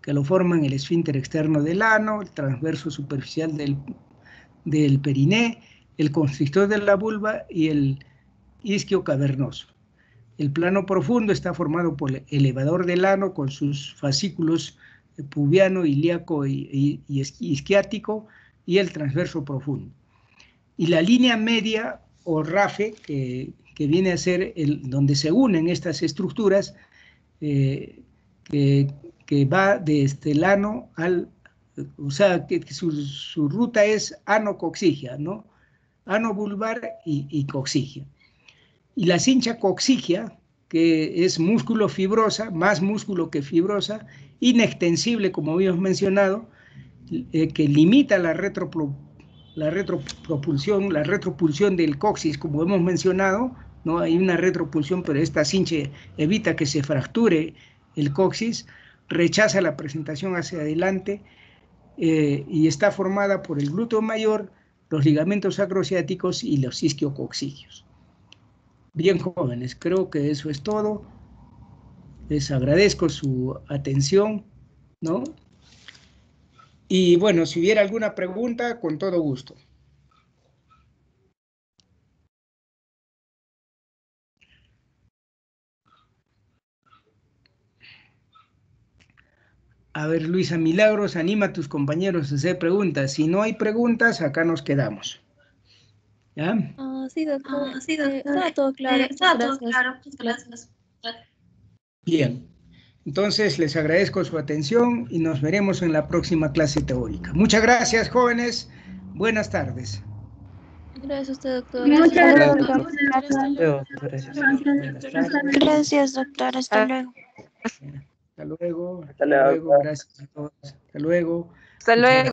que lo forman el esfínter externo del ano, el transverso superficial del periné, el constrictor de la vulva y el isquio cavernoso. El plano profundo está formado por el elevador del ano con sus fascículos pubiano, ilíaco y isquiático, y el transverso profundo. Y la línea media o rafe, que viene a ser donde se unen estas estructuras, que va desde el ano o sea, que su ruta es ano-coxigia, ¿no? Ano vulvar y coxigia. Y la cincha coxigia, que es músculo fibrosa, más músculo que fibrosa, inextensible, como habíamos mencionado, que limita la retropulsión del coxis, como hemos mencionado, ¿no? Hay una retropulsión, pero esta cincha evita que se fracture el coxis, rechaza la presentación hacia adelante y está formada por el glúteo mayor, los ligamentos sacrociáticos y los isquiocoxigios. Bien, jóvenes, creo que eso es todo. Les agradezco su atención, ¿no? Y bueno, si hubiera alguna pregunta, con todo gusto. A ver, Luisa Milagros, anima a tus compañeros a hacer preguntas. Si no hay preguntas, acá nos quedamos. ¿Ya? Sí, doctor. Estaba todo claro. Gracias. Bien. Entonces, les agradezco su atención y nos veremos en la próxima clase teórica. Muchas gracias, jóvenes. Buenas tardes. Gracias a usted, doctor. Muchas Gracias, gracias. Gracias, doctor. Hasta luego. Hasta luego. Hasta luego. Gracias a todos. Hasta luego. Hasta luego.